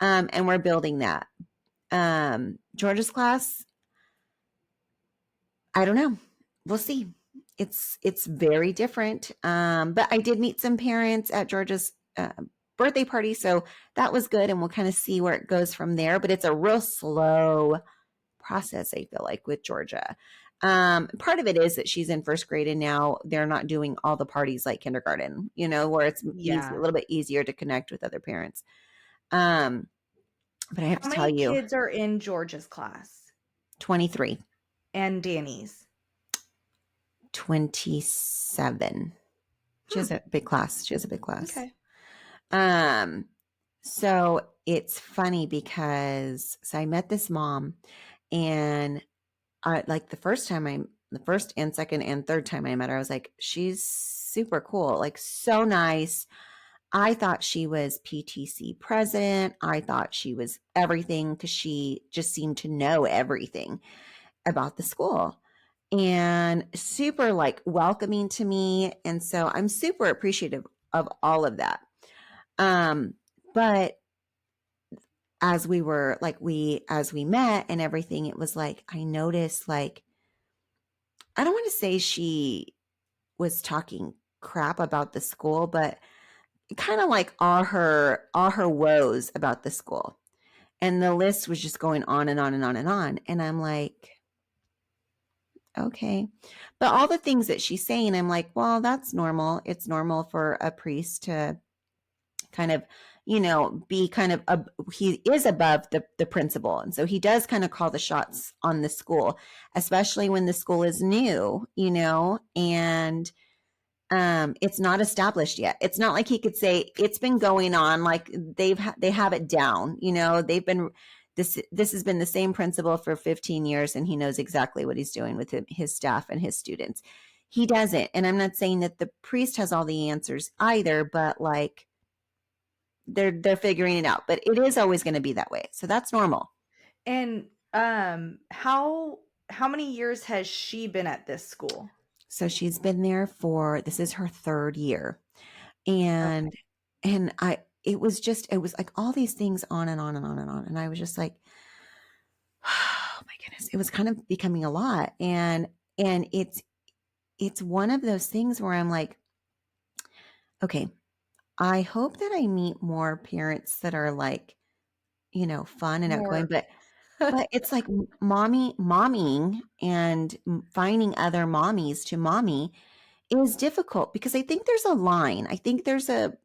And we're building that. Georgia's class, I don't know. We'll see. It's very different. But I did meet some parents at Georgia's birthday party, so that was good, and we'll kind of see where it goes from there. But it's a real slow process, I feel like, with Georgia. Part of it is that she's in first grade, and now they're not doing all the parties like kindergarten, where it's Yeah. a little bit easier to connect with other parents. But I have How to tell many you, kids are in Georgia's class 23. and Danny's? 27. She has a big class. Okay. So it's funny because I met this mom, and like the first and second and third time I met her, I was like, she's super cool, like so nice. I thought she was PTC president. I thought she was everything because she just seemed to know everything about the school, and super like welcoming to me. And so I'm super appreciative of all of that. But as we met and everything, it was like, I noticed, like, I don't want to say she was talking crap about the school, but kind of like all her woes about the school. And the list was just going on and on and on and on. And I'm like, okay. But all the things that she's saying, I'm like, well, that's normal. It's normal for a priest to kind of, be kind of, he is above the principal. And so he does kind of call the shots on the school, especially when the school is new, and it's not established yet. It's not like he could say it's been going on, like they have it down, they've been, this has been the same principal for 15 years, and he knows exactly what he's doing with his staff and his students. He doesn't. And I'm not saying that the priest has all the answers either, but like they're figuring it out. But it is always going to be that way. So that's normal. And how many years has she been at this school? So she's been there this is her third year. And it was like all these things on and on and on and on. And I was just like, oh my goodness, it was kind of becoming a lot. And it's one of those things where I'm like, okay, I hope that I meet more parents that are like, fun and outgoing, but it's like mommying and finding other mommies to mommy is difficult, because I think there's a line. I think there's but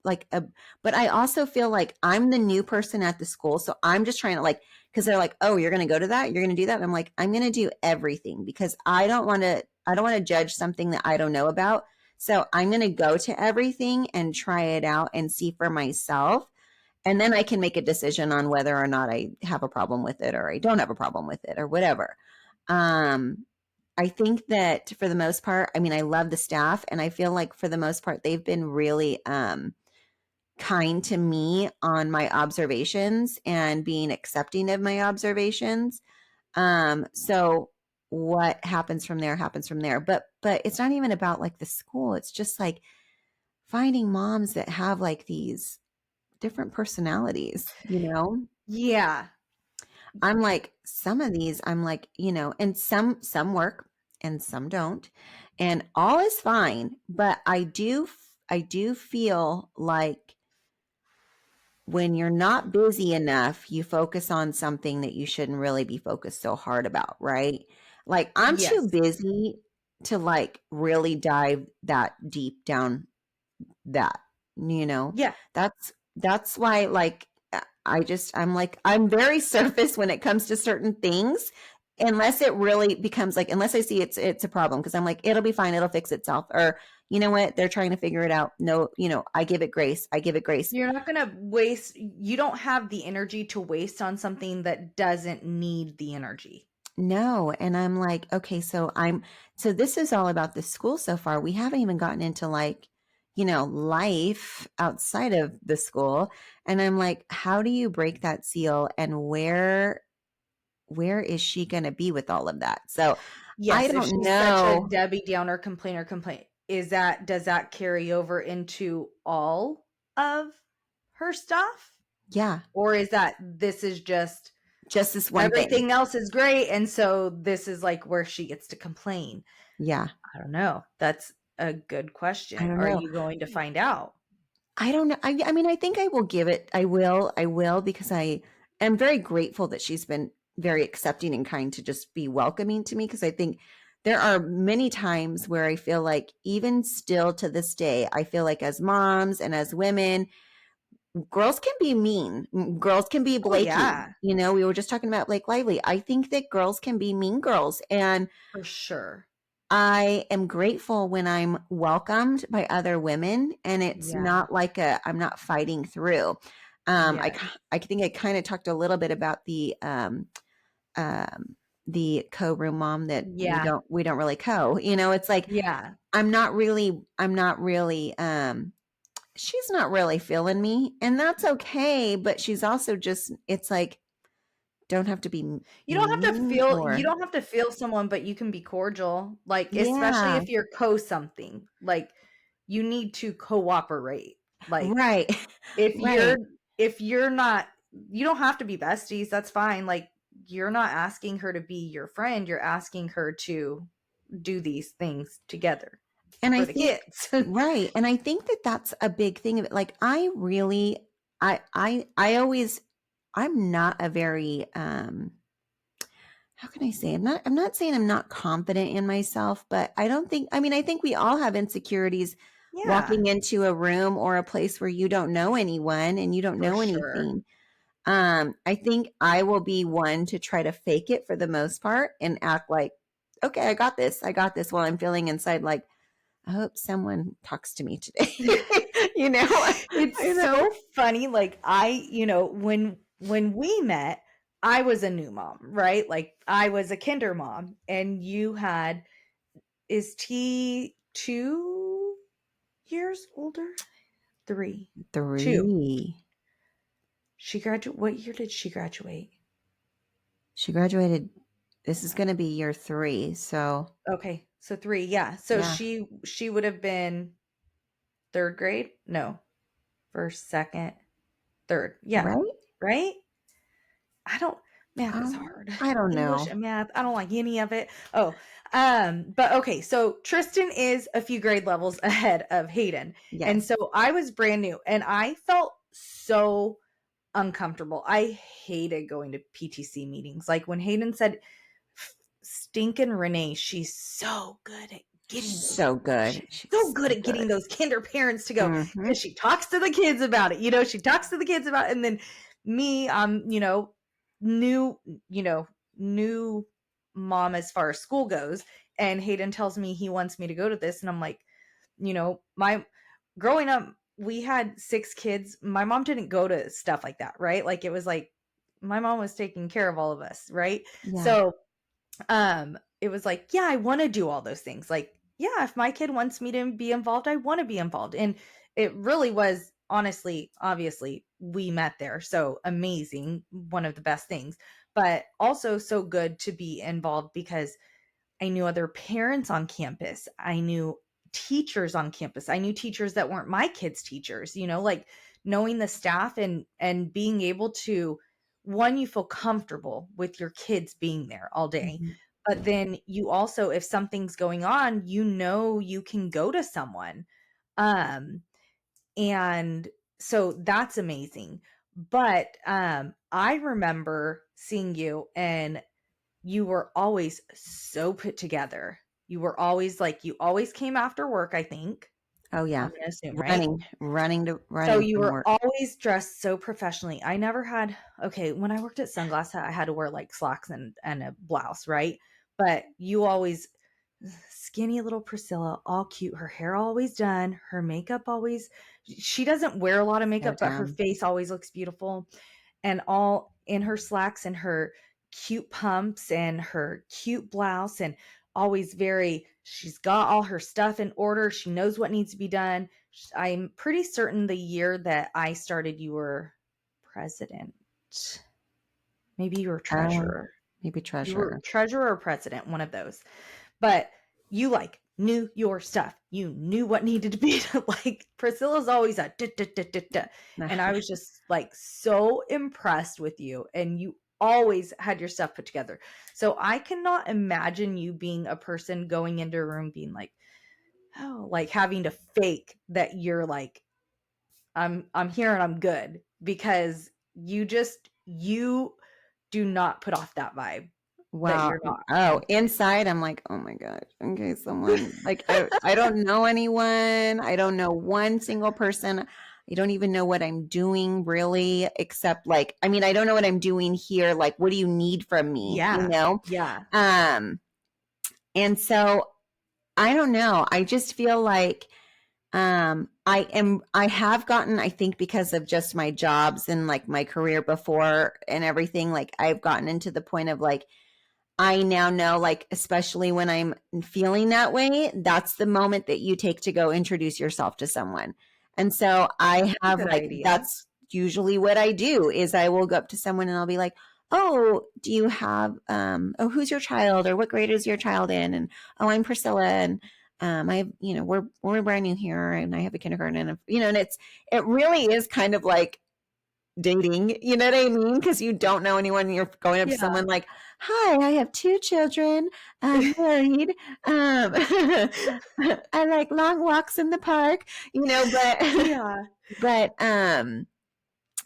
I also feel like I'm the new person at the school. So I'm just trying to because they're like, oh, you're going to go to that. You're going to do that. And I'm like, I'm going to do everything, because I don't want to judge something that I don't know about. So I'm going to go to everything and try it out and see for myself. And then I can make a decision on whether or not I have a problem with it, or I don't have a problem with it, or whatever. I think that for the most part, I mean, I love the staff, and I feel like for the most part, they've been really kind to me on my observations and being accepting of my observations. So what happens from there happens from there. But it's not even about like the school. It's just like finding moms that have like these different personalities, you know? Yeah. I'm like, some of these, I'm like, and some work and some don't. And all is fine, but I do feel like when you're not busy enough, you focus on something that you shouldn't really be focused so hard about, right? Like I'm too Yes. busy to like really dive that deep down that, you know. Yeah. That's why like I'm like I'm very surface when it comes to certain things unless it really becomes like unless I see it's a problem because I'm like it'll be fine, it'll fix itself, or you know what, they're trying to figure it out. No, I give it grace. I give it grace. You're not going to waste, you don't have the energy to waste on something that doesn't need the energy. No, and I'm like, okay, so this is all about the school so far. We haven't even gotten into like, life outside of the school. And I'm like, how do you break that seal and where is she going to be with all of that? So I Yes, if don't she's such a know. Debbie Downer complaint, does that carry over into all of her stuff? Yeah, Or is that this is just just this one thing. everything else is great and so this is like where she gets to complain? Yeah. I don't know. That's a good I question. don't Are know. you going to find out? I don't know. I mean, I think I will give it. I will because I am very grateful that she's been very accepting and kind to just be welcoming to me. Because I think there are many times where I feel like, even still to this day, I feel like as moms and as women, girls can be mean. Girls can be Oh Blakey. yeah, We were just talking about Blake Lively. I think that girls can be mean girls. And for sure. I am grateful when I'm welcomed by other women and it's Yeah. not like I'm not fighting through. Yeah. I think I kind of talked a little bit about the co-room mom that Yeah. we don't really it's like, Yeah. I'm not really, she's not really feeling me, and that's okay. But she's also just, it's like, don't have to be mean You or, don't have to feel someone, but you can be cordial. Like, especially yeah, if you're something. Like, you need to cooperate. Like, right, if you're right. if you're not, you don't have to be besties, that's fine. Like, you're not asking her to be your friend, you're asking her to do these things together And I for the think, kids. right. And I think that that's a big thing of it. Like, I really, I always, I'm not a very, how can I say? I'm not saying I'm not confident in myself, but I don't think, I mean, I think we all have insecurities Yeah, walking into a room or a place where you don't know anyone and you don't for know sure. anything. I think I will be one to try to fake it for the most part and act like, okay, I got this. I got this, while I'm feeling inside like, I hope someone talks to me today. you know, It's I know. so funny. Like, when we met, I was a new mom, right? Like, I was a kinder mom, and you had, is T 2 years older? 3, 2. 3. She graduated. What year did she graduate? She graduated. This is going to be year 3. So, Okay, so 3. Yeah. So yeah. she would have been third grade. No, first, second, third. Yeah. Right? Right. I don't. Math is Um, hard. I don't English know. and math. I don't like any of it. Oh, but okay. So Tristan is a few grade levels ahead of Hayden, and Yes. so I was brand new, and I felt so uncomfortable. I hated going to PTC meetings. Like, when Hayden said, "Stinkin' Renee, she's so good at getting those. So good. She's so She's good so at good. getting those kinder parents to go Mm-hmm. because she talks to the kids about it. She talks to the kids about it. And then me, I'm, new, new mom as far as school goes. And Hayden tells me he wants me to go to this. And I'm like, my growing up, we had 6 kids. My mom didn't go to stuff like that, right? Like, it was like my mom was taking care of all of us, right? Yeah. So it was like, yeah, I want to do all those things. Like, yeah, if my kid wants me to be involved, I want to be involved. And it really was, honestly, obviously, we met there. So amazing. One of the best things, but also so good to be involved because I knew other parents on campus. I knew teachers on campus. I knew teachers that weren't my kids' teachers, like knowing the staff and being able to, one, you feel comfortable with your kids being there all day. Mhm. But then you also, if something's going on, you can go to someone. Um, and so that's amazing. But I remember seeing you and you were always so put together. You were always like, you always came after work, I think. Oh yeah. I'm gonna assume, right? So Running you from were work. always dressed so professionally. I never had, okay, when I worked at Sunglass Hut, I had to wear like slacks and a blouse, right? But you always, skinny little Priscilla, all cute, her hair always done, her makeup always, she doesn't wear a lot of So makeup, but her down. face always looks beautiful. And all in her slacks and her cute pumps and her cute blouse, and always she's got all her stuff in order. She knows what needs to be done. I'm pretty certain the year that I started, you were president. Maybe you were Oh, treasurer. maybe You were treasurer. treasurer or president, one of those. But you like knew your stuff. You knew what needed to be like Priscilla's always a da, da, da, da, da. And I was just like so impressed with you, and you always had your stuff put together. So I cannot imagine you being a person going into a room being like, oh, like having to fake that you're like, I'm here and I'm good, because you do not put off that vibe that Wow. you're not Oh, anxious. inside I'm like, oh my gosh. Okay, someone like I don't know anyone. I don't know one single person. I don't even know what I'm doing really, except like, I mean, I don't know what I'm doing here. Like, what do you need from me? You Yeah. know? Yeah. Um, and so I don't know. I just feel like I have gotten, I think because of just my jobs and like my career before and everything, like I've gotten into the point of like, I now know, like, especially when I'm feeling that way, that's the moment that you take to go introduce yourself to someone. And so I That's a have good like, idea. that's usually what I do is I will go up to someone and I'll be like, oh, do you have, oh, who's your child or what grade is your child in? And, oh, I'm Priscilla. And, I have, we're brand new here and I have a kindergarten and, and it really is kind of like, dating, you know what I mean? Because you don't know anyone. You're going up to Yeah. someone like, "Hi, I have 2 children. I'm married. I like long walks in the park." But Yeah. but That's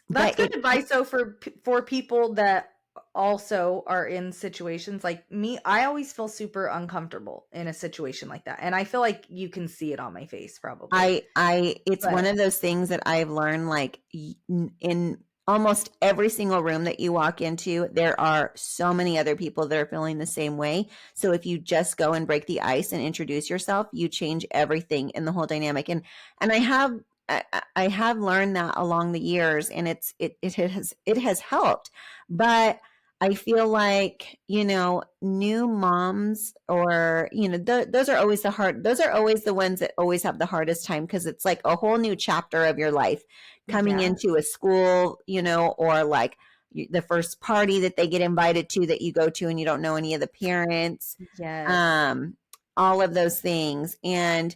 but good it advice though for people that also are in situations like me. I always feel super uncomfortable in a situation like that. And I feel like you can see it on my face probably. I it's one But of those things that I've learned like in almost every single room that you walk into, there are so many other people that are feeling the same way. So if you just go and break the ice and introduce yourself, you change everything in the whole dynamic. And I have learned that along the years, and it has helped. But I feel like, new moms or, those are always those are always the ones that always have the hardest time because it's like a whole new chapter of your life coming yeah. into a school, or like the first party that they get invited to that you go to and you don't know any of the parents, Yes. um, all of those things. And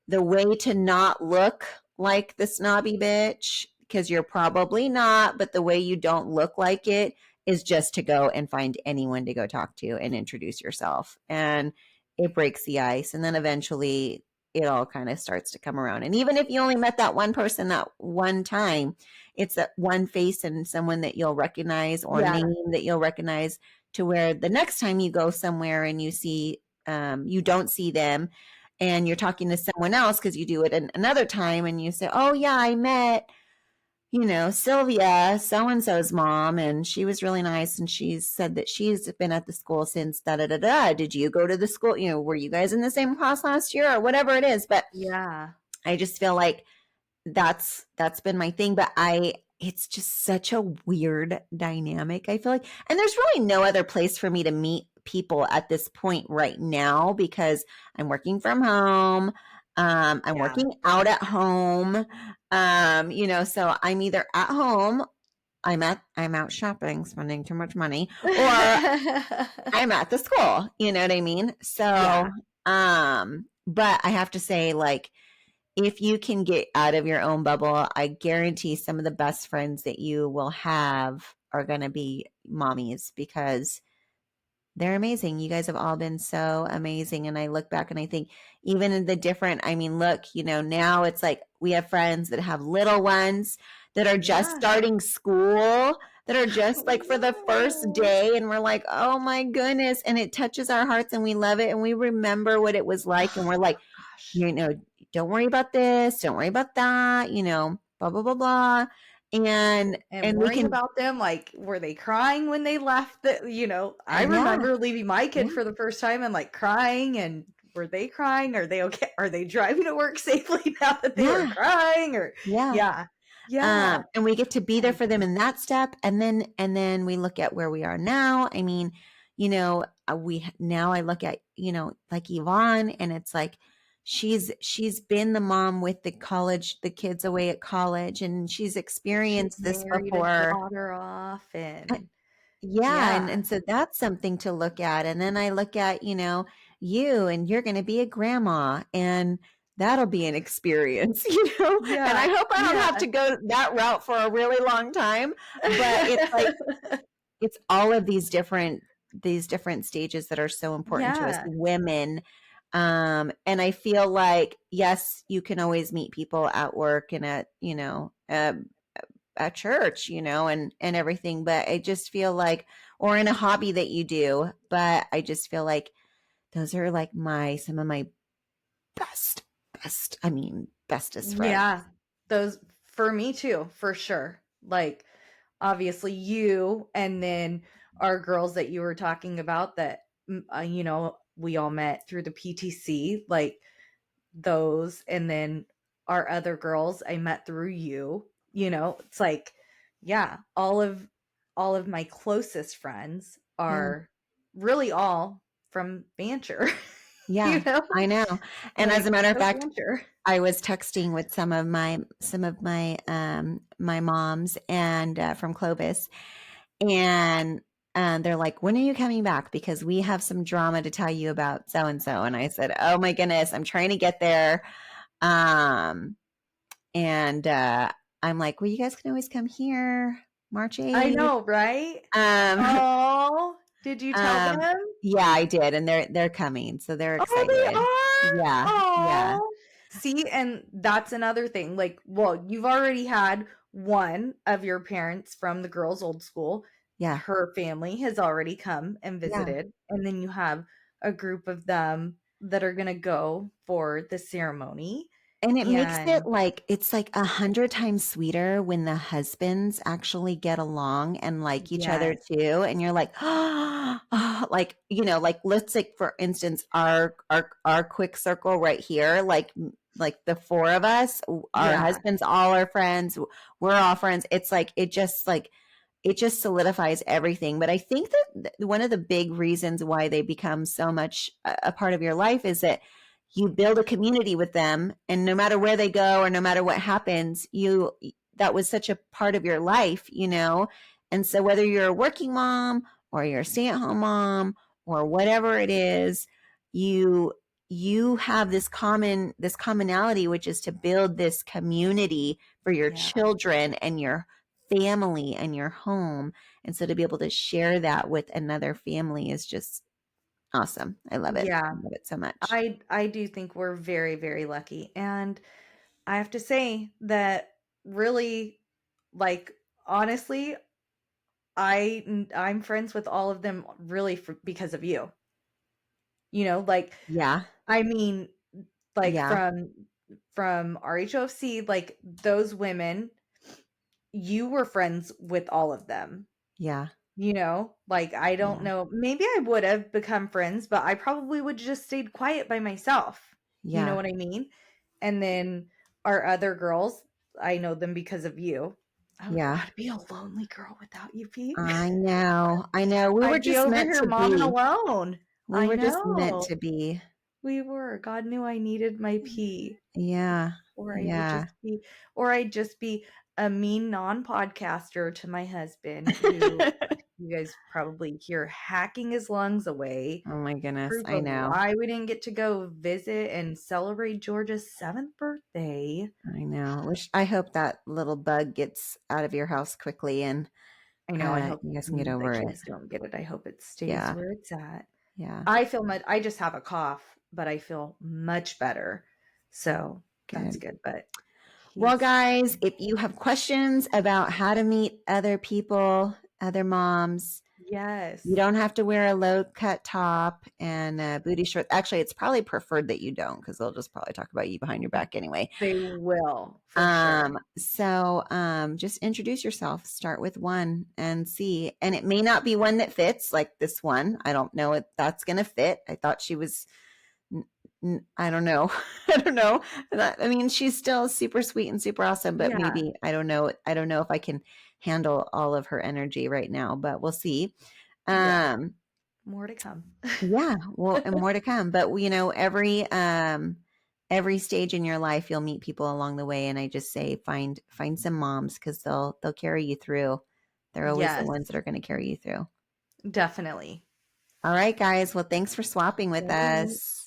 the way to not look like the snobby bitch, because you're probably not, but the way you don't look like it is just to go and find anyone to go talk to and introduce yourself. And it breaks the ice. And then eventually it all kind of starts to come around. And even if you only met that one person that one time, it's that one face and someone that you'll recognize or Yeah. name that you'll recognize, to where the next time you go somewhere and you don't see them and you're talking to someone else because you do it another time and you say, oh yeah, I met, Sylvia, so and so's mom, and she was really nice. And she said that she's been at the school since da da da da. Did you go to the school? Were you guys in the same class last year or whatever it is? But Yeah. I just feel like that's been my thing. But it's just such a weird dynamic, I feel like. And there's really no other place for me to meet people at this point right now because I'm working from home. I'm Yeah. working out at home. So I'm either at home, I'm out shopping, spending too much money, or I'm at the school. You know what I mean? So, Yeah. but I have to say, like, if you can get out of your own bubble, I guarantee some of the best friends that you will have are going to be mommies because they're amazing. You guys have all been so amazing. And I look back and I think, even in the different, I mean, look, now it's like we have friends that have little ones that are just Yeah. starting school, that are just like for the first No. day. And we're like, oh my goodness. And it touches our hearts and we love it. And we remember what it was like. And we're like, Gosh. you know, don't worry about this, don't worry about that, blah, blah, blah, blah. And we Worrying can, about them, like, were they crying when they left? I yeah, remember leaving my yeah, kid for the first time and like crying, and were they crying? Are they okay? Are they driving to work safely now that they were yeah, crying? Or yeah. yeah, yeah, And we get to be there and for them in that step. And then we look at where we are now. I mean, now I look at, like Yvonne, and it's like, she's been the mom with the kids away at college, and she's she experienced this married a before. daughter off, Uh, and Yeah. And, yeah, and so that's something to look at. And then I look at, you, and you're going to be a grandma, and that'll be an experience, and I yeah, hope I don't yeah, have to go that route for a really long time. But it's like, it's all of these different stages that are so important to us yeah, women. And I feel like, yes, you can always meet people at work and at church, and everything. But I just feel like, or in a hobby that you do, but I just feel like those are like some of my best, bestest friends. yeah. Those for me too, for sure. Like, obviously you, and then our girls that you were talking about that we all met through the PTC, like those, and then our other girls I met through you. It's like, yeah, all of my closest friends Yeah. are really all from Bancher. you Yeah, know I know. And as a like, matter of go fact, Bancher. I was texting with some of my moms and from Clovis, and they're like, "When are you coming back? Because we have some drama to tell you about so and so." And I said, "Oh my goodness, I'm trying to get there." Um, and I'm like, "Well, you guys can always come here, March I 8th." know, right? Um, Oh, did you tell um, them? yeah, I did, and they're coming, so they're Oh, they excited. are? Yeah, yeah, Oh. See, and that's another thing. Like, well, you've already had one of your parents from the girls' old school. yeah, Her family has already come and yeah. visited. And then you have a group of them that are going to go for the ceremony. And it makes it And like it's like 100 times sweeter when the husbands actually get along and like each other yes, too. And you're like, like, like let's take for instance our quick circle right here, like the four of us, our yeah, husbands all are friends, we're all friends. It's like it just solidifies everything. But I think that one of the big reasons why they become so much a part of your life is that you build a community with them, and no matter where they go or no matter what happens, that was such a part of your life. And so whether you're a working mom or you're a stay-at-home mom or whatever it is, you have this commonality, which is to build this community for your yeah, children and your family and your home. And so to be able to share that with another family is just awesome. I love it. yeah. I love it so much. I do think we're very, very lucky. And I have to say that really, like, honestly, I'm friends with all of them really because of you. Like, Yeah. I mean, like Yeah. from RHOFC, like those women, you were friends with all of them. Yeah. Like, I don't Yeah. know, maybe I would have become friends, but I probably would just stayed quiet by myself. You know Yeah. what I mean? And then our other girls, I know them because of you. Yeah. I'd be a lonely girl without you, Pete. I know. We were I'd be just over meant here to momming be. alone. We I were just meant know. to be. We were. God knew I needed my pee. Yeah. Or Yeah. I'd just be a mean non-podcaster to my husband who you guys probably hear hacking his lungs away. Oh my goodness. Proof I of know. why we didn't get to go visit and celebrate Georgia's 7th birthday. I know. I hope that little bug gets out of your house quickly and I know. I hope you guys can get over the it. kids don't get it. I hope it stays Yeah. where it's at. Yeah. I just have a cough, but I feel much better. So that's good. But well, guys, if you have questions about how to meet other people, other moms, yes, you don't have to wear a low cut top and booty shorts. Actually, it's probably preferred that you don't, because they'll just probably talk about you behind your back anyway. They will, for sure. So just introduce yourself. Start with one and see. And it may not be one that fits, like this one. I don't know if that's going to fit. I thought she was, I don't know. I don't know. I mean, she's still super sweet and super awesome, but Yeah. maybe, I don't know. I don't know if I can handle all of her energy right now, but we'll see. More to come. Yeah, well, and more to come. But every stage in your life, you'll meet people along the way, and I just say find some moms, because they'll carry you through. They're always the ones that are going to carry you through. Definitely. All right, guys. Well, thanks for swapping with us.